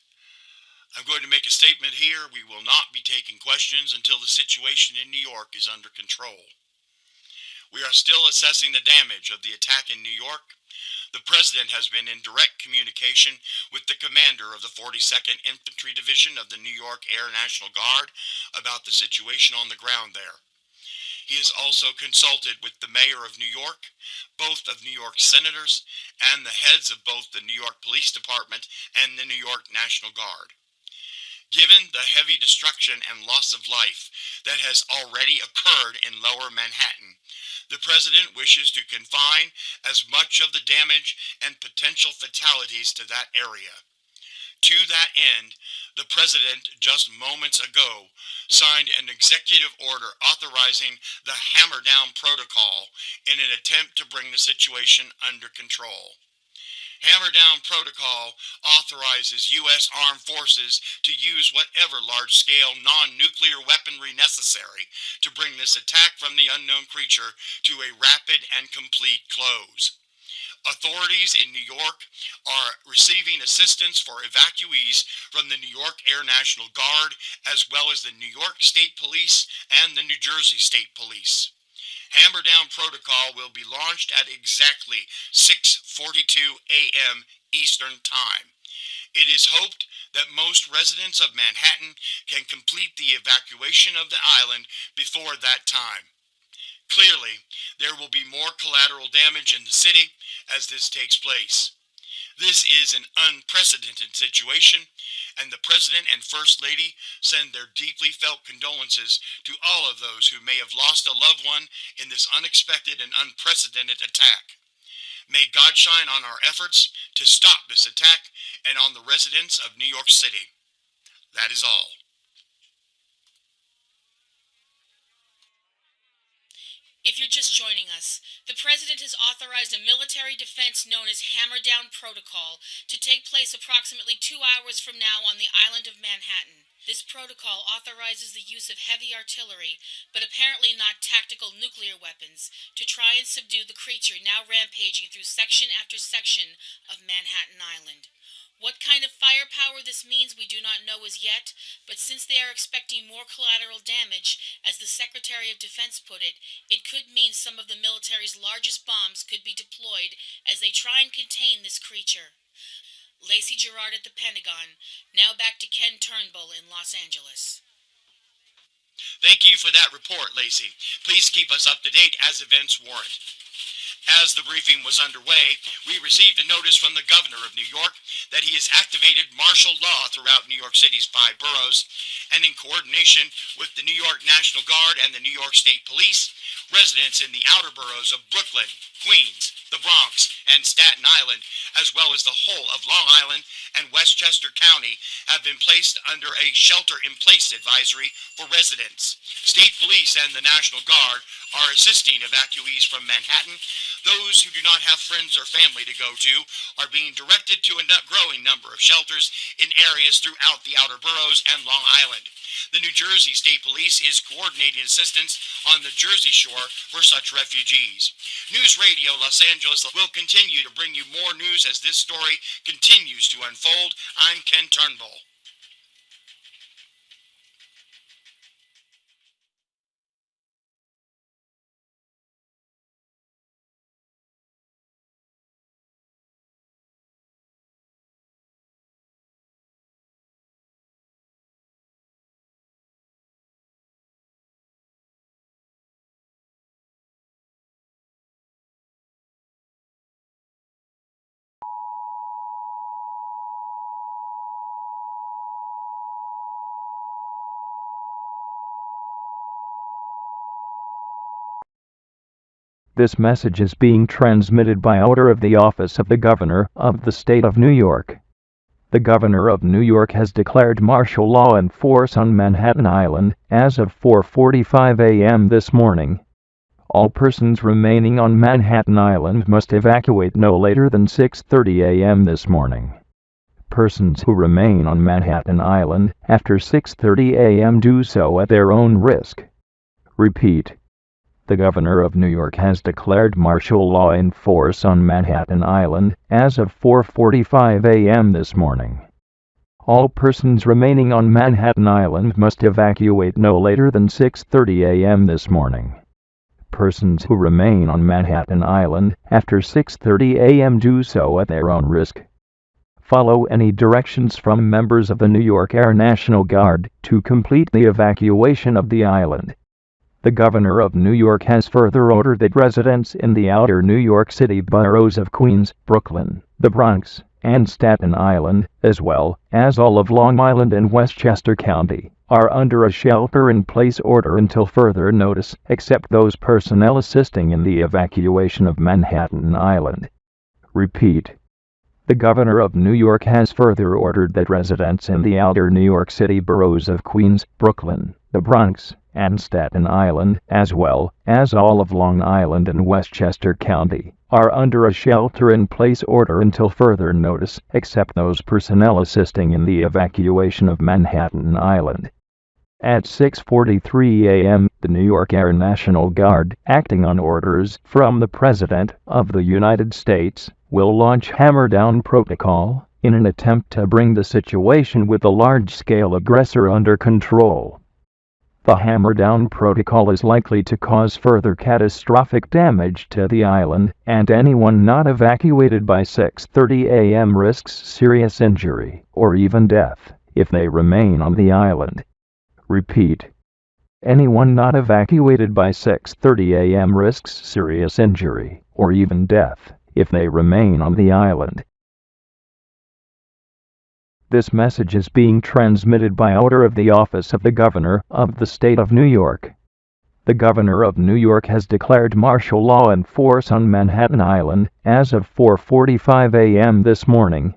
I'm going to make a statement here. We will not be taking questions until the situation in New York is under control. We are still assessing the damage of the attack in New York. The President has been in direct communication with the commander of the 42nd Infantry Division of the New York Air National Guard about the situation on the ground there. He has also consulted with the mayor of New York, both of New York senators, and the heads of both the New York Police Department and the New York National Guard. Given the heavy destruction and loss of life that has already occurred in Lower Manhattan, The President wishes to confine as much of the damage and potential fatalities to that area. To that end, the President just moments ago signed an executive order authorizing the Hammerdown Protocol in an attempt to bring the situation under control. Hammerdown Protocol authorizes U.S. armed forces to use whatever large-scale non-nuclear weaponry necessary to bring this attack from the unknown creature to a rapid and complete close. Authorities in New York are receiving assistance for evacuees from the New York Air National Guard, as well as the New York State Police and the New Jersey State Police. Hammerdown Protocol will be launched at exactly 6:42 a.m. Eastern Time. It is hoped that most residents of Manhattan can complete the evacuation of the island before that time. Clearly, there will be more collateral damage in the city as this takes place. This is an unprecedented situation, and the President and First Lady send their deeply felt condolences to all of those who may have lost a loved one in this unexpected and unprecedented attack. May God shine on our efforts to stop this attack and on the residents of New York City. That is all. If you're just joining us, the President has authorized a military defense known as Hammerdown Protocol to take place approximately 2 hours from now on the island of Manhattan. This protocol authorizes the use of heavy artillery, but apparently not tactical nuclear weapons, to try and subdue the creature now rampaging through section after section of Manhattan Island. What kind of firepower this means we do not know as yet, but since they are expecting more collateral damage, as the Secretary of Defense put it, it could mean some of the military's largest bombs could be deployed as they try and contain this creature. Lacey Gerard at the Pentagon. Now back to Ken Turnbull in Los Angeles. Thank you for that report, Lacey. Please keep us up to date as events warrant. As the briefing was underway, we received a notice from the governor of New York that he has activated martial law throughout New York City's 5 boroughs, and in coordination with the New York National Guard and the New York State Police, residents in the outer boroughs of Brooklyn, Queens, the Bronx, and Staten Island, as well as the whole of Long Island and Westchester County, have been placed under a shelter-in-place advisory for residents. State Police and the National Guard are assisting evacuees from Manhattan. Those who do not have friends or family to go to are being directed to a growing number of shelters in areas throughout the outer boroughs and Long Island. The New Jersey State Police is coordinating assistance on the Jersey Shore for such refugees. News Radio Los Angeles will continue to bring you more news as this story continues to unfold. I'm Ken Turnbull. This message is being transmitted by order of the Office of the Governor of the State of New York. The Governor of New York has declared martial law in force on Manhattan Island as of 4:45 a.m. this morning. All persons remaining on Manhattan Island must evacuate no later than 6:30 a.m. this morning. Persons who remain on Manhattan Island after 6:30 a.m. do so at their own risk. Repeat. The Governor of New York has declared martial law in force on Manhattan Island as of 4:45 a.m. this morning. All persons remaining on Manhattan Island must evacuate no later than 6:30 a.m. this morning. Persons who remain on Manhattan Island after 6:30 a.m. do so at their own risk. Follow any directions from members of the New York Air National Guard to complete the evacuation of the island. The Governor of New York has further ordered that residents in the outer New York City boroughs of Queens, Brooklyn, the Bronx, and Staten Island, as well as all of Long Island and Westchester County, are under a shelter-in-place order until further notice, except those personnel assisting in the evacuation of Manhattan Island. Repeat. The Governor of New York has further ordered that residents in the outer New York City boroughs of Queens, Brooklyn, the Bronx, and Staten Island, as well as all of Long Island and Westchester County, are under a shelter-in-place order until further notice, except those personnel assisting in the evacuation of Manhattan Island. At 6:43 a.m., the New York Air National Guard, acting on orders from the President of the United States, will launch Hammerdown protocol in an attempt to bring the situation with the large-scale aggressor under control. The Hammerdown protocol is likely to cause further catastrophic damage to the island, and anyone not evacuated by 6:30 a.m. risks serious injury or even death if they remain on the island. Repeat. Anyone not evacuated by 6:30 a.m. risks serious injury or even death if they remain on the island. This message is being transmitted by order of the Office of the Governor of the State of New York. The Governor of New York has declared martial law in force on Manhattan Island as of 4:45 a.m. this morning.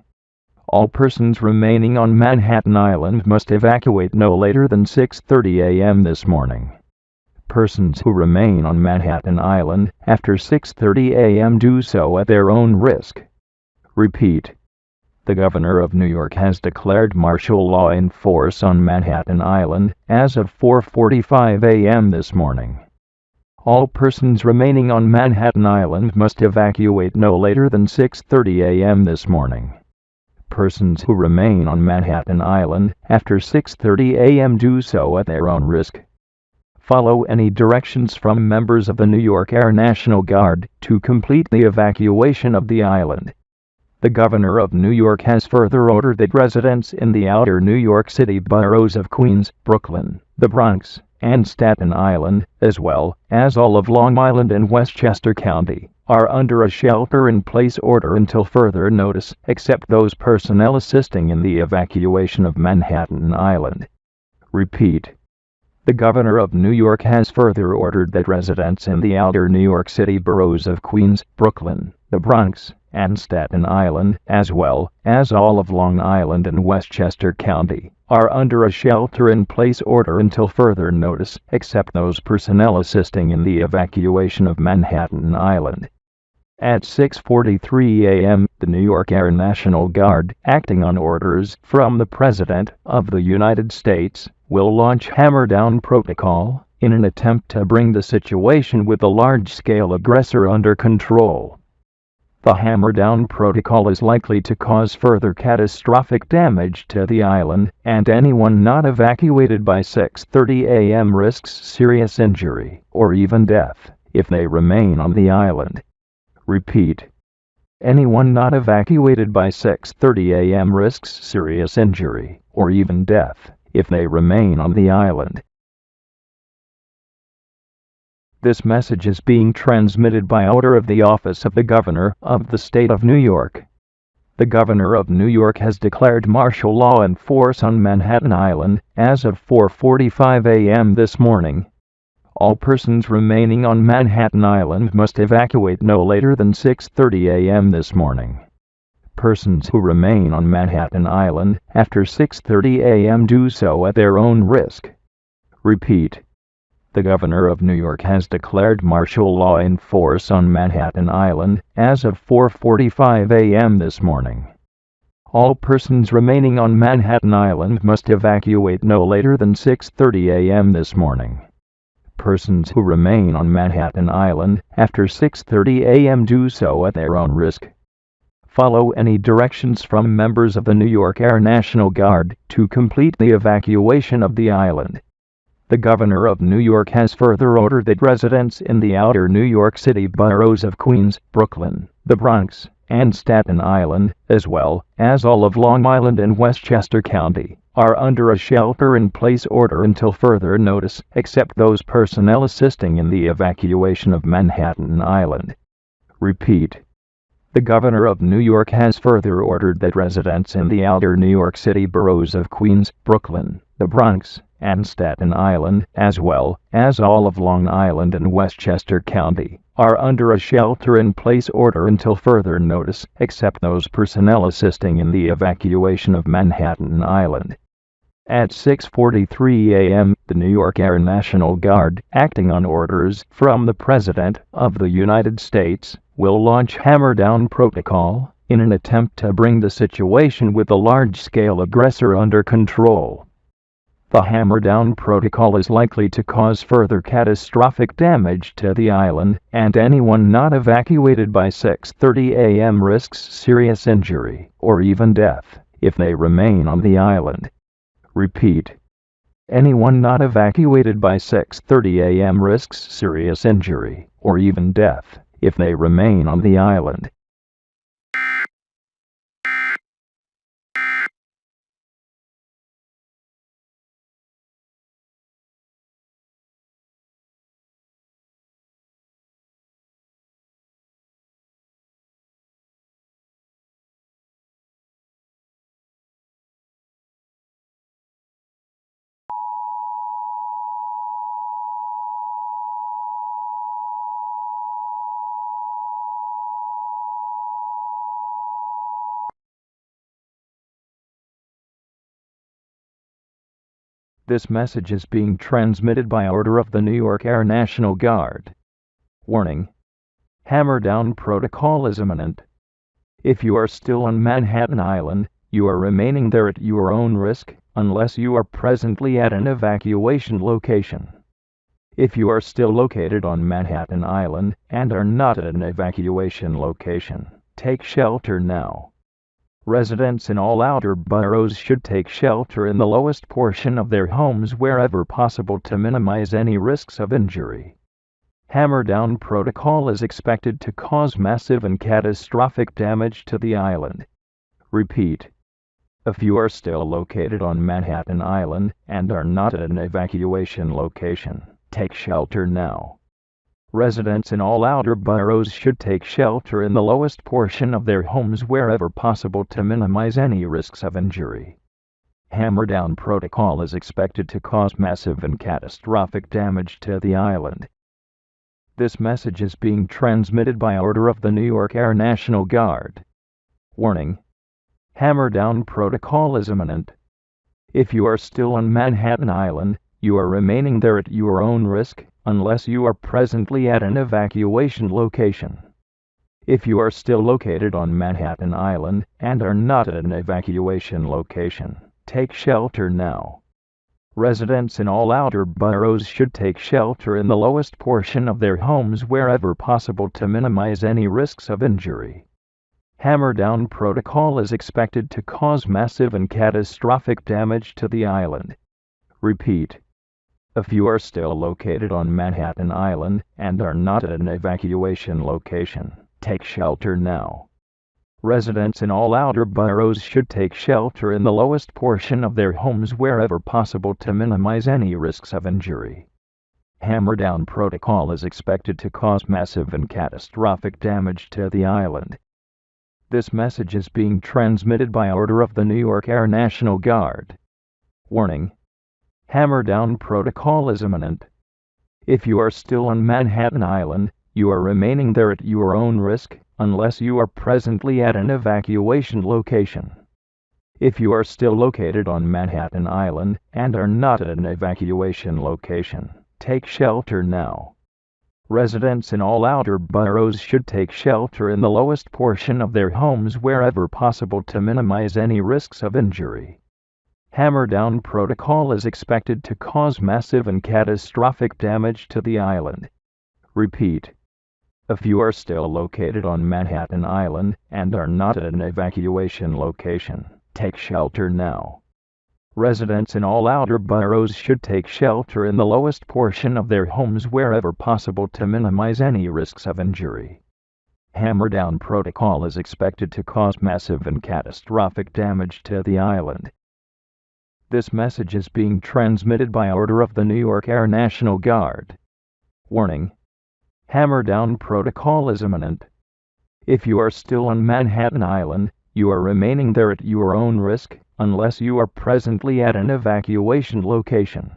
All persons remaining on Manhattan Island must evacuate no later than 6:30 a.m. this morning. Persons who remain on Manhattan Island after 6:30 a.m. do so at their own risk. Repeat. The Governor of New York has declared martial law in force on Manhattan Island as of 4:45 a.m. this morning. All persons remaining on Manhattan Island must evacuate no later than 6:30 a.m. this morning. Persons who remain on Manhattan Island after 6:30 a.m. do so at their own risk. Follow any directions from members of the New York Air National Guard to complete the evacuation of the island. The Governor of New York has further ordered that residents in the outer New York City boroughs of Queens, Brooklyn, the Bronx, and Staten Island, as well as all of Long Island and Westchester County, are under a shelter-in-place order until further notice, except those personnel assisting in the evacuation of Manhattan Island. Repeat. The Governor of New York has further ordered that residents in the outer New York City boroughs of Queens, Brooklyn, the Bronx, and Staten Island, as well as all of Long Island and Westchester County, are under a shelter-in-place order until further notice, except those personnel assisting in the evacuation of Manhattan Island. At 6:43 a.m., the New York Air National Guard, acting on orders from the President of the United States, will launch Hammerdown protocol in an attempt to bring the situation with the large-scale aggressor under control. The Hammerdown protocol is likely to cause further catastrophic damage to the island, and anyone not evacuated by 6:30 a.m. risks serious injury or even death if they remain on the island. Repeat. Anyone not evacuated by 6:30 a.m. risks serious injury or even death if they remain on the island. This message is being transmitted by order of the Office of the Governor of the State of New York. The Governor of New York has declared martial law in force on Manhattan Island as of 4:45 a.m. this morning. All persons remaining on Manhattan Island must evacuate no later than 6:30 a.m. this morning. Persons who remain on Manhattan Island after 6:30 a.m. do so at their own risk. Repeat. The Governor of New York has declared martial law in force on Manhattan Island as of 4:45 a.m. this morning. All persons remaining on Manhattan Island must evacuate no later than 6:30 a.m. this morning. Persons who remain on Manhattan Island after 6:30 a.m. do so at their own risk. Follow any directions from members of the New York Air National Guard to complete the evacuation of the island. The Governor of New York has further ordered that residents in the outer New York City boroughs of Queens, Brooklyn, the Bronx, and Staten Island, as well as all of Long Island and Westchester County, are under a shelter-in-place order until further notice, except those personnel assisting in the evacuation of Manhattan Island. Repeat. The Governor of New York has further ordered that residents in the outer New York City boroughs of Queens, Brooklyn, the Bronx, and Staten Island, as well as all of Long Island and Westchester County, are under a shelter-in-place order until further notice, except those personnel assisting in the evacuation of Manhattan Island. At 6:43 a.m., the New York Air National Guard, acting on orders from the President of the United States, will launch Hammerdown Protocol in an attempt to bring the situation with the large-scale aggressor under control. The Hammerdown Protocol is likely to cause further catastrophic damage to the island, and anyone not evacuated by 6:30 a.m. risks serious injury or even death if they remain on the island. Repeat. Anyone not evacuated by 6:30 a.m. risks serious injury or even death if they remain on the island. This message is being transmitted by order of the New York Air National Guard. Warning. Hammerdown Protocol is imminent. If you are still on Manhattan Island, you are remaining there at your own risk, unless you are presently at an evacuation location. If you are still located on Manhattan Island and are not at an evacuation location, take shelter now. Residents in all outer boroughs should take shelter in the lowest portion of their homes wherever possible to minimize any risks of injury. Hammerdown Protocol is expected to cause massive and catastrophic damage to the island. Repeat. If you are still located on Manhattan Island and are not at an evacuation location, take shelter now. Residents in all outer boroughs should take shelter in the lowest portion of their homes wherever possible to minimize any risks of injury. Hammerdown Protocol is expected to cause massive and catastrophic damage to the island. This message is being transmitted by order of the New York Air National Guard. Warning. Hammerdown Protocol is imminent. If you are still on Manhattan Island, you are remaining there at your own risk, unless you are presently at an evacuation location. If you are still located on Manhattan Island and are not at an evacuation location, take shelter now. Residents in all outer boroughs should take shelter in the lowest portion of their homes wherever possible to minimize any risks of injury. Hammerdown Protocol is expected to cause massive and catastrophic damage to the island. Repeat. If you are still located on Manhattan Island and are not at an evacuation location, take shelter now. Residents in all outer boroughs should take shelter in the lowest portion of their homes wherever possible to minimize any risks of injury. Hammerdown Protocol is expected to cause massive and catastrophic damage to the island. This message is being transmitted by order of the New York Air National Guard. Warning. Hammerdown Protocol is imminent. If you are still on Manhattan Island, you are remaining there at your own risk, unless you are presently at an evacuation location. If you are still located on Manhattan Island and are not at an evacuation location, take shelter now. Residents in all outer boroughs should take shelter in the lowest portion of their homes wherever possible to minimize any risks of injury. Hammerdown Protocol is expected to cause massive and catastrophic damage to the island. Repeat. If you are still located on Manhattan Island and are not at an evacuation location, take shelter now. Residents in all outer boroughs should take shelter in the lowest portion of their homes wherever possible to minimize any risks of injury. Hammerdown Protocol is expected to cause massive and catastrophic damage to the island. This message is being transmitted by order of the New York Air National Guard. Warning. Hammerdown Protocol is imminent. If you are still on Manhattan Island, you are remaining there at your own risk, unless you are presently at an evacuation location.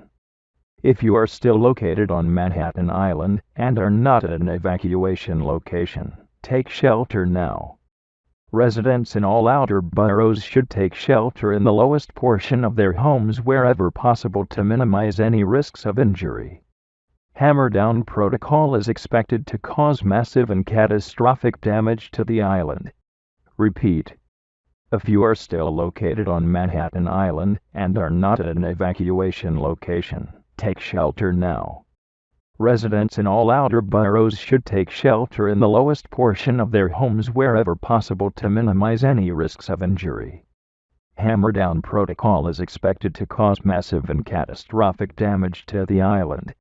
If you are still located on Manhattan Island and are not at an evacuation location, take shelter now. Residents in all outer boroughs should take shelter in the lowest portion of their homes wherever possible to minimize any risks of injury. Hammerdown protocol is expected to cause massive and catastrophic damage to the island. Repeat. If you are still located on Manhattan Island and are not at an evacuation location, take shelter now. Residents in all outer boroughs should take shelter in the lowest portion of their homes wherever possible to minimize any risks of injury. Hammerdown protocol is expected to cause massive and catastrophic damage to the island.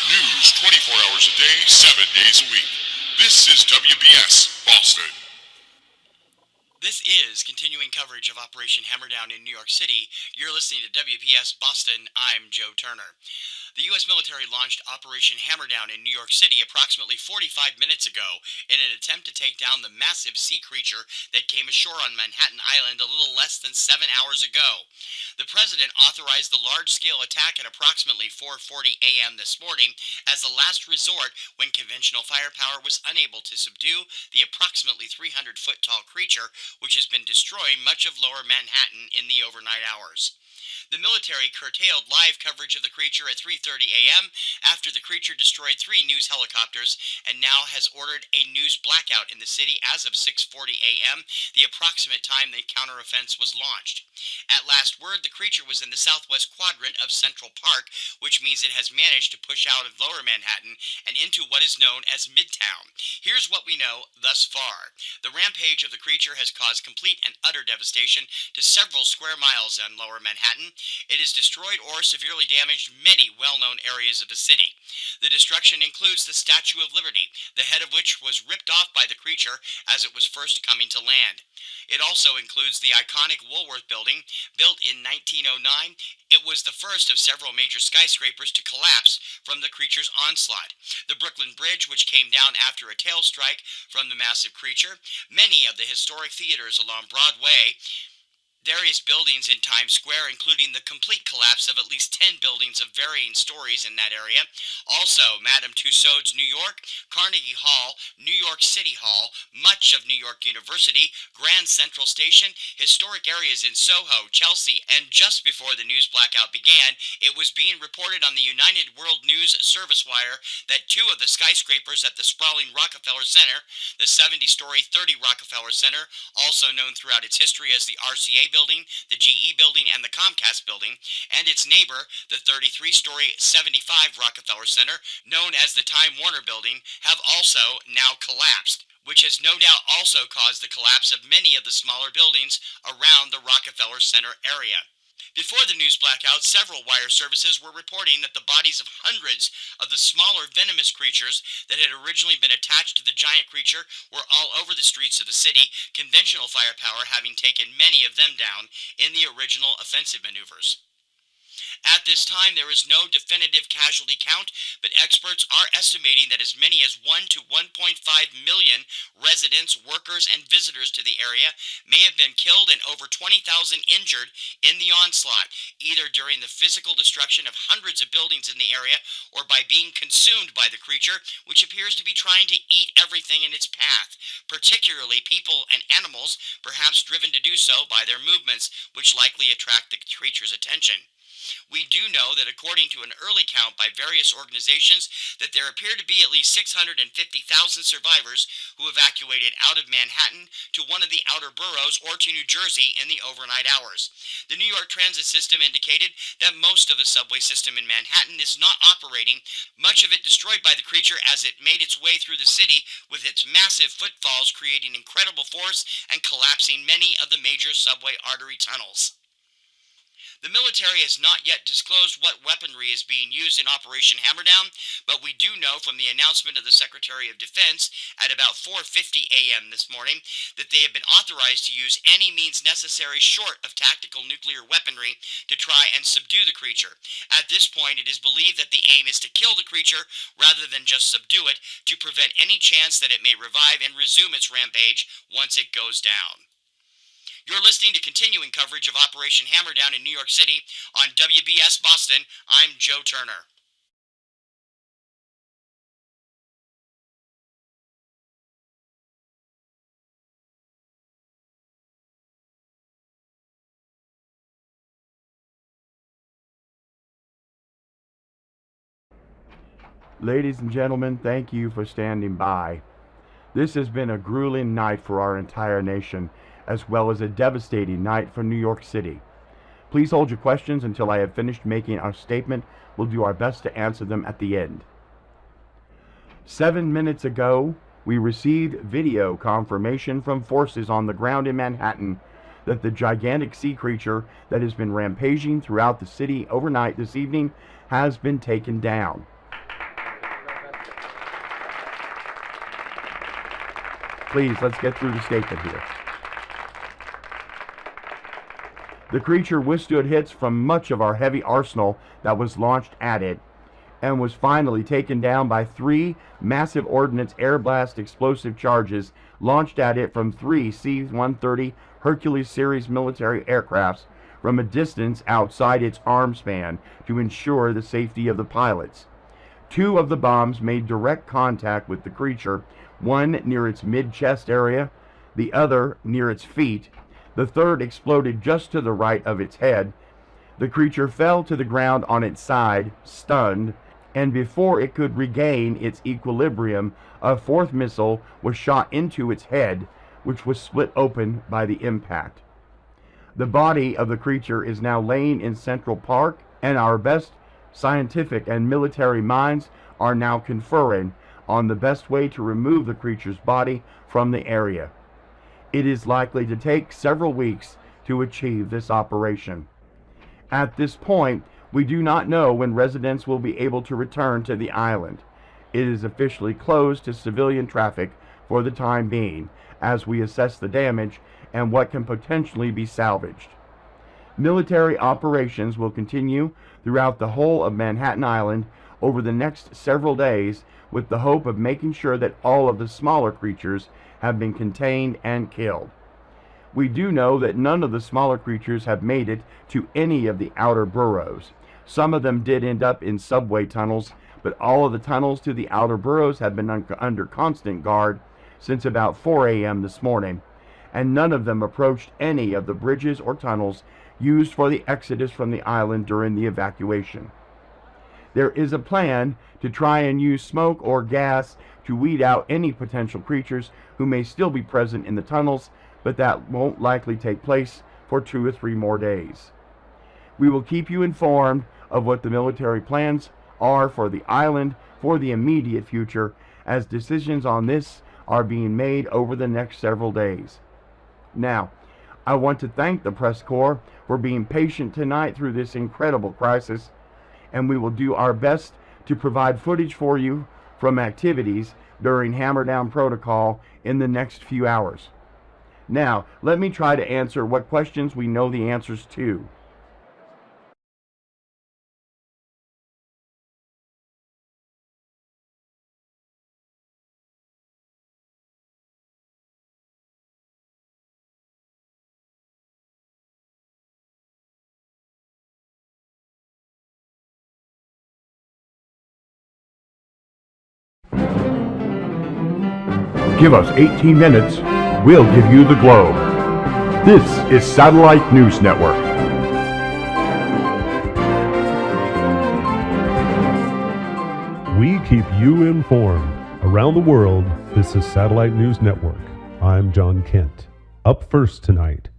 News 24 hours a day, 7 days a week. This is WBS Boston. This is continuing coverage of Operation Hammerdown in New York City. You're listening to WPS Boston. I'm Joe Turner. The U.S. military launched Operation Hammerdown in New York City approximately 45 minutes ago in an attempt to take down the massive sea creature that came ashore on Manhattan Island a little less than 7 hours ago. The president authorized the large-scale attack at approximately 4:40 a.m. this morning as the last resort when conventional firepower was unable to subdue the approximately 300-foot-tall creature, which has been destroying much of lower Manhattan in the overnight hours. The military curtailed live coverage of the creature at 3:30 a.m. after the creature destroyed 3 news helicopters and now has ordered a news blackout in the city as of 6:40 a.m., the approximate time the counteroffensive was launched. At last word, the creature was in the southwest quadrant of Central Park, which means it has managed to push out of lower Manhattan and into what is known as Midtown. Here's what we know thus far. The rampage of the creature has caused complete and utter devastation to several square miles on lower Manhattan. It has destroyed or severely damaged many well-known areas of the city. The destruction includes the Statue of Liberty, the head of which was ripped off by the creature as it was first coming to land. It also includes the iconic Woolworth building, built in 1909. It was the first of several major skyscrapers to collapse from the creature's onslaught. The Brooklyn Bridge, which came down after a tail strike from the massive creature, many of the historic theaters along Broadway, various buildings in Times Square, including the complete collapse of at least 10 buildings of varying stories in that area. Also, Madame Tussauds New York, Carnegie Hall, New York City Hall, much of New York University, Grand Central Station, historic areas in Soho, Chelsea, and just before the news blackout began, it was being reported on the United World News Service Wire that 2 of the skyscrapers at the sprawling Rockefeller Center, the 70-story 30 Rockefeller Center, also known throughout its history as the RCA building, the GE building, and the Comcast building, and its neighbor, the 33-story 75 Rockefeller Center, known as the Time Warner building, have also now collapsed, which has no doubt also caused the collapse of many of the smaller buildings around the Rockefeller Center area. Before the news blackout, several wire services were reporting that the bodies of hundreds of the smaller venomous creatures that had originally been attached to the giant creature were all over the streets of the city, conventional firepower having taken many of them down in the original offensive maneuvers. At this time, there is no definitive casualty count, but experts are estimating that as many as 1 to 1.5 million residents, workers, and visitors to the area may have been killed and over 20,000 injured in the onslaught, either during the physical destruction of hundreds of buildings in the area or by being consumed by the creature, which appears to be trying to eat everything in its path, particularly people and animals, perhaps driven to do so by their movements, which likely attract the creature's attention. We do know that according to an early count by various organizations that there appear to be at least 650,000 survivors who evacuated out of Manhattan to one of the outer boroughs or to New Jersey in the overnight hours. The New York Transit System indicated that most of the subway system in Manhattan is not operating, much of it destroyed by the creature as it made its way through the city with its massive footfalls creating incredible force and collapsing many of the major subway artery tunnels. The military has not yet disclosed what weaponry is being used in Operation Hammerdown, but we do know from the announcement of the Secretary of Defense at about 4:50 a.m. this morning that they have been authorized to use any means necessary short of tactical nuclear weaponry to try and subdue the creature. At this point, it is believed that the aim is to kill the creature rather than just subdue it, to prevent any chance that it may revive and resume its rampage once it goes down. You're listening to continuing coverage of Operation Hammerdown in New York City on WBS Boston. I'm Joe Turner. Ladies and gentlemen, thank you for standing by. This has been a grueling night for our entire nation, as well as a devastating night for New York City. Please hold your questions until I have finished making our statement. We'll do our best to answer them at the end. 7 minutes ago, we received video confirmation from forces on the ground in Manhattan that the gigantic sea creature that has been rampaging throughout the city overnight this evening has been taken down. Please, let's get through the statement here. The creature withstood hits from much of our heavy arsenal that was launched at it, and was finally taken down by 3 massive ordnance air blast explosive charges launched at it from 3 C-130 Hercules series military aircrafts from a distance outside its arm span to ensure the safety of the pilots. 2 of the bombs made direct contact with the creature, one near its mid-chest area, the other near its feet. The third exploded just to the right of its head. The creature fell to the ground on its side, stunned, and before it could regain its equilibrium, a 4th missile was shot into its head, which was split open by the impact. The body of the creature is now laying in Central Park, and our best scientific and military minds are now conferring on the best way to remove the creature's body from the area. It is likely to take several weeks to achieve this operation. At this point, we do not know when residents will be able to return to the island. It is officially closed to civilian traffic for the time being, as we assess the damage and what can potentially be salvaged. Military operations will continue throughout the whole of Manhattan Island over the next several days, with the hope of making sure that all of the smaller creatures have been contained and killed. We do know that none of the smaller creatures have made it to any of the outer boroughs. Some of them did end up in subway tunnels, but all of the tunnels to the outer boroughs have been under constant guard since about 4 a.m. this morning, and none of them approached any of the bridges or tunnels used for the exodus from the island during the evacuation. There is a plan to try and use smoke or gas to weed out any potential creatures who may still be present in the tunnels, but that won't likely take place for 2 or 3 more days. We will keep you informed of what the military plans are for the island for the immediate future, as decisions on this are being made over the next several days. Now, I want to thank the press corps for being patient tonight through this incredible crisis, and we will do our best to provide footage for you from activities during Hammerdown protocol in the next few hours. Now, let me try to answer what questions we know the answers to. Give us 18 minutes, we'll give you the globe. This is Satellite News Network. We keep you informed. Around the world, this is Satellite News Network. I'm John Kent. Up first tonight.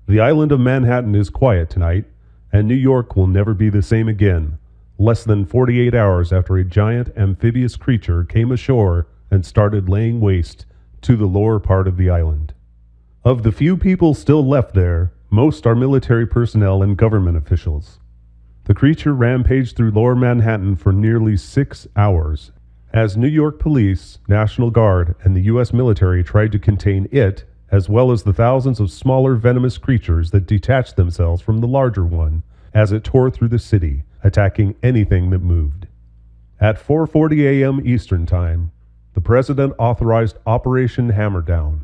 The island of Manhattan is quiet tonight, and New York will never be the same again, less than 48 hours after a giant amphibious creature came ashore and started laying waste to the lower part of the island. Of the few people still left there, Most are military personnel and government officials. The creature rampaged through Lower Manhattan for nearly 6 hours, as New York police, National Guard, and the U.S. military tried to contain it, as well as the thousands of smaller venomous creatures that detached themselves from the larger one, as it tore through the city, attacking anything that moved. At 4:40 a.m. Eastern Time, the President authorized Operation Hammerdown,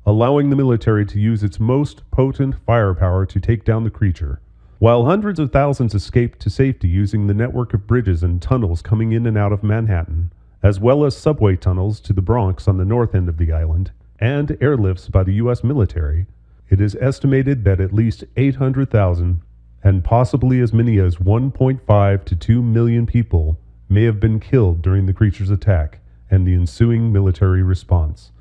allowing the military to use its most potent firepower to take down the creature, while hundreds of thousands escaped to safety using the network of bridges and tunnels coming in and out of Manhattan, as well as subway tunnels to the Bronx on the north end of the island, and airlifts by the U.S. military. It is estimated that at least 800,000 and possibly as many as 1.5 to 2 million people may have been killed during the creature's attack and the ensuing military response,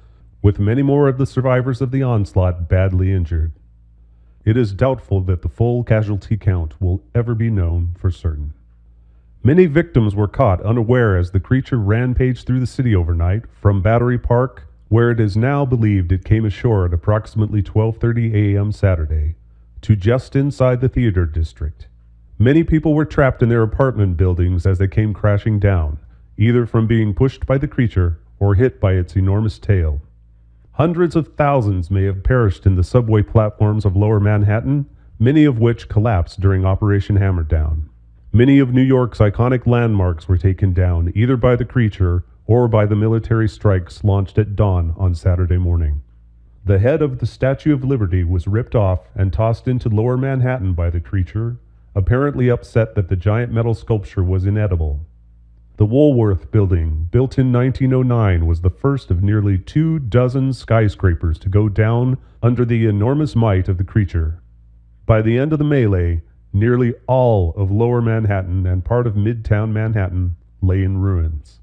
with many more of the survivors of the onslaught badly injured. It is doubtful that the full casualty count will ever be known for certain. Many victims were caught unaware as the creature rampaged through the city overnight from Battery Park, where it is now believed it came ashore at approximately 12:30 a.m. Saturday, to just inside the theater district. Many people were trapped in their apartment buildings as they came crashing down, either from being pushed by the creature or hit by its enormous tail. Hundreds of thousands may have perished in the subway platforms of Lower Manhattan, many of which collapsed during Operation Hammerdown. Many of New York's iconic landmarks were taken down either by the creature or by the military strikes launched at dawn on Saturday morning. The head of the Statue of Liberty was ripped off and tossed into Lower Manhattan by the creature, apparently upset that the giant metal sculpture was inedible. The Woolworth Building, built in 1909, was the first of nearly 24 skyscrapers to go down under the enormous might of the creature. By the end of the melee, nearly all of Lower Manhattan and part of Midtown Manhattan lay in ruins.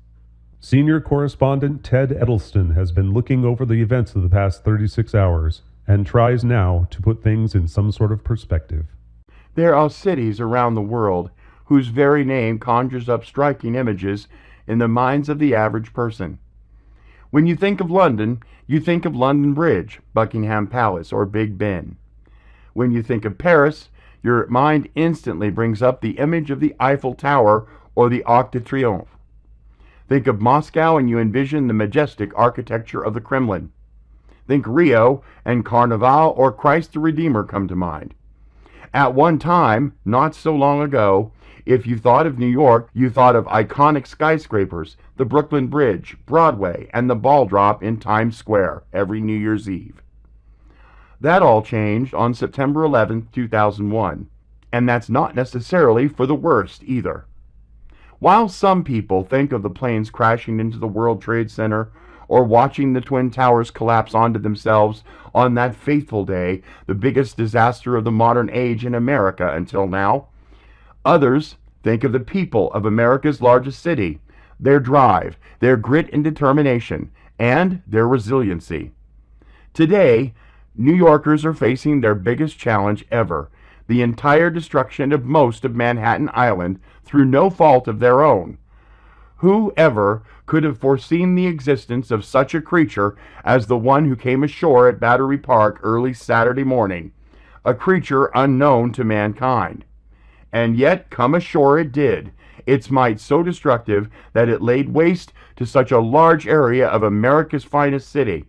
Senior correspondent Ted Edelston has been looking over the events of the past 36 hours and tries now to put things in some sort of perspective. There are cities around the world whose very name conjures up striking images in the minds of the average person. When you think of London, you think of London Bridge, Buckingham Palace, or Big Ben. When you think of Paris, your mind instantly brings up the image of the Eiffel Tower or the Arc de Triomphe. Think of Moscow and you envision the majestic architecture of the Kremlin. Think Rio and Carnival or Christ the Redeemer come to mind. At one time, not so long ago, if you thought of New York, you thought of iconic skyscrapers, the Brooklyn Bridge, Broadway, and the ball drop in Times Square every New Year's Eve. That all changed on September 11, 2001, and that's not necessarily for the worst either. While some people think of the planes crashing into the World Trade Center or watching the Twin Towers collapse onto themselves on that fateful day, the biggest disaster of the modern age in America until now, others think of the people of America's largest city, their drive, their grit and determination, and their resiliency. Today, New Yorkers are facing their biggest challenge ever, the entire destruction of most of Manhattan Island through no fault of their own. Who ever could have foreseen the existence of such a creature as the one who came ashore at Battery Park early Saturday morning, a creature unknown to mankind? And yet come ashore it did, its might so destructive that it laid waste to such a large area of America's finest city.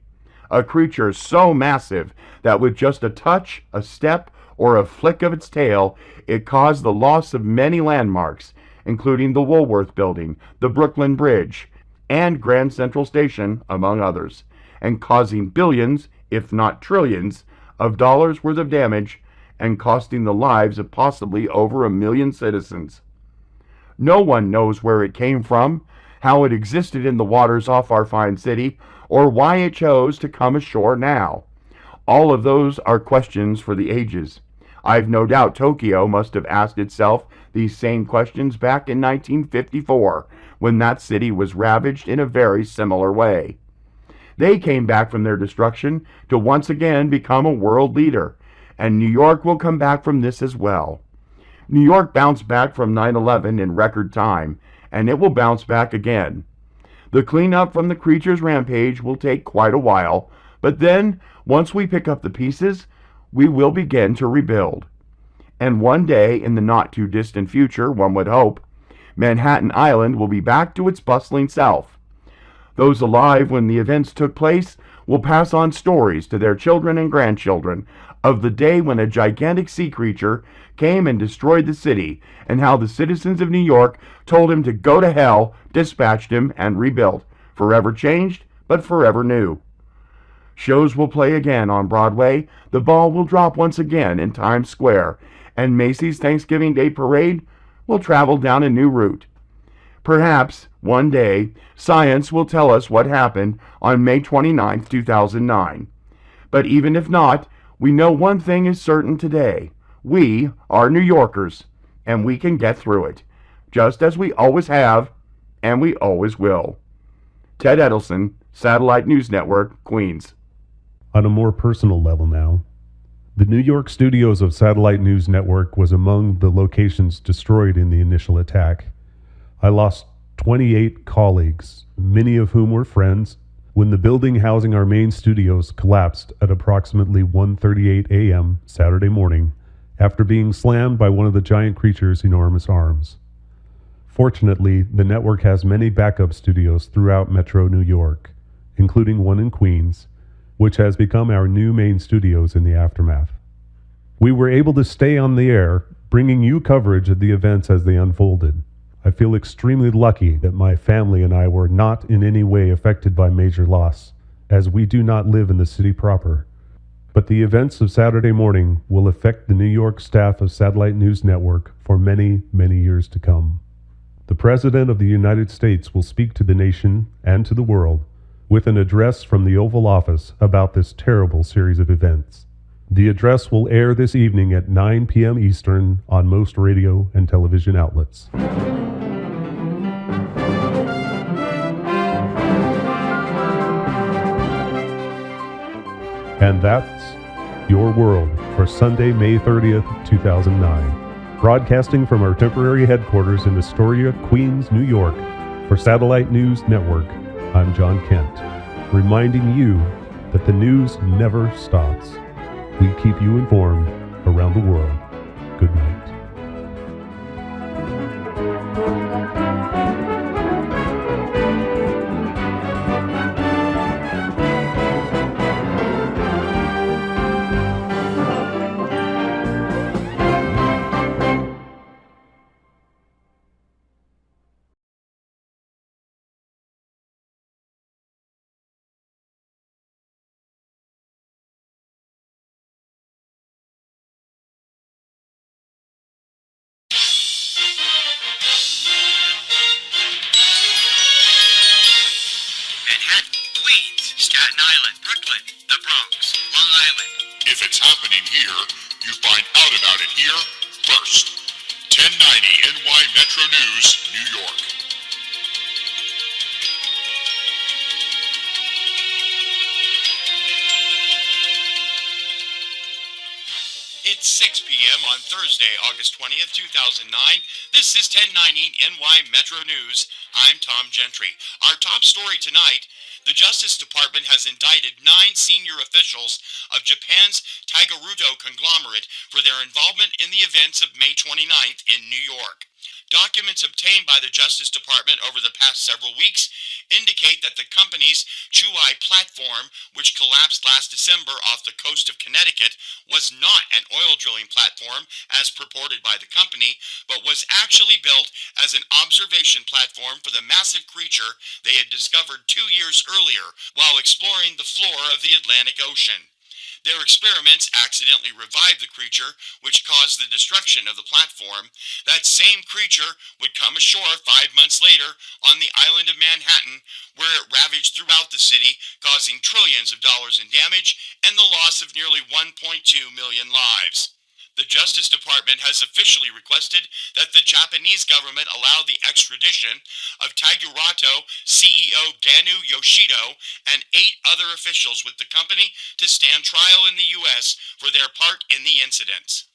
A creature so massive that with just a touch, a step, or a flick of its tail, it caused the loss of many landmarks, including the Woolworth Building, the Brooklyn Bridge, and Grand Central Station, among others, and causing billions, if not trillions, of dollars worth of damage and costing the lives of possibly over 1 million citizens. No one knows where it came from, how it existed in the waters off our fine city, or why it chose to come ashore now. All of those are questions for the ages. I've no doubt Tokyo must have asked itself these same questions back in 1954, when that city was ravaged in a very similar way. They came back from their destruction to once again become a world leader, and New York will come back from this as well. New York bounced back from 9/11 in record time, and it will bounce back again. The cleanup from the creature's rampage will take quite a while, but then, once we pick up the pieces, we will begin to rebuild. And one day, in the not-too-distant future, one would hope, Manhattan Island will be back to its bustling self. Those alive when the events took place will pass on stories to their children and grandchildren of the day when a gigantic sea creature came and destroyed the city, and how the citizens of New York told him to go to hell, dispatched him, and rebuilt, forever changed, but forever new. Shows will play again on Broadway, the ball will drop once again in Times Square, and Macy's Thanksgiving Day Parade will travel down a new route. Perhaps, one day, science will tell us what happened on May 29, 2009. But even if not, we know one thing is certain today. We are New Yorkers, and we can get through it, just as we always have, and we always will. Ted Edelson, Satellite News Network, Queens. On a more personal level now, the New York studios of Satellite News Network was among the locations destroyed in the initial attack. I lost 28 colleagues, many of whom were friends, when the building housing our main studios collapsed at approximately 1:38 a.m. Saturday morning after being slammed by one of the giant creature's enormous arms. Fortunately, the network has many backup studios throughout Metro New York, including one in Queens, which has become our new main studios in the aftermath. We were able to stay on the air, bringing you coverage of the events as they unfolded. I feel extremely lucky that my family and I were not in any way affected by major loss, as we do not live in the city proper. But the events of Saturday morning will affect the New York staff of Satellite News Network for many, many years to come. The President of the United States will speak to the nation and to the world with an address from the Oval Office about this terrible series of events. The address will air this evening at 9 p.m. Eastern on most radio and television outlets. And that's Your World for Sunday, May 30th, 2009. Broadcasting from our temporary headquarters in Astoria, Queens, New York, for Satellite News Network, I'm John Kent, reminding you that the news never stops. We keep you informed around the world. Good night. Staten Island, Brooklyn, the Bronx, Long Island. If it's happening here, you find out about it here first. 1090 NY Metro News, New York. It's 6 p.m. on Thursday, August 20th, 2009. This is 1090 NY Metro News. I'm Tom Gentry. Our top story tonight: the Justice Department has indicted 9 senior officials of Japan's Taigarudo conglomerate for their involvement in the events of May 29th in New York. Documents obtained by the Justice Department over the past several weeks indicate that the company's Chuai platform, which collapsed last December off the coast of Connecticut, was not an oil drilling platform as purported by the company, but was actually built as an observation platform for the massive creature they had discovered 2 years earlier while exploring the floor of the Atlantic Ocean. Their experiments accidentally revived the creature, which caused the destruction of the platform. That same creature would come ashore 5 months later on the island of Manhattan, where it ravaged throughout the city, causing trillions of dollars in damage and the loss of nearly 1.2 million lives. The Justice Department has officially requested that the Japanese government allow the extradition of Taigarudo CEO Ganu Yoshido and 8 other officials with the company to stand trial in the U.S. for their part in the incidents.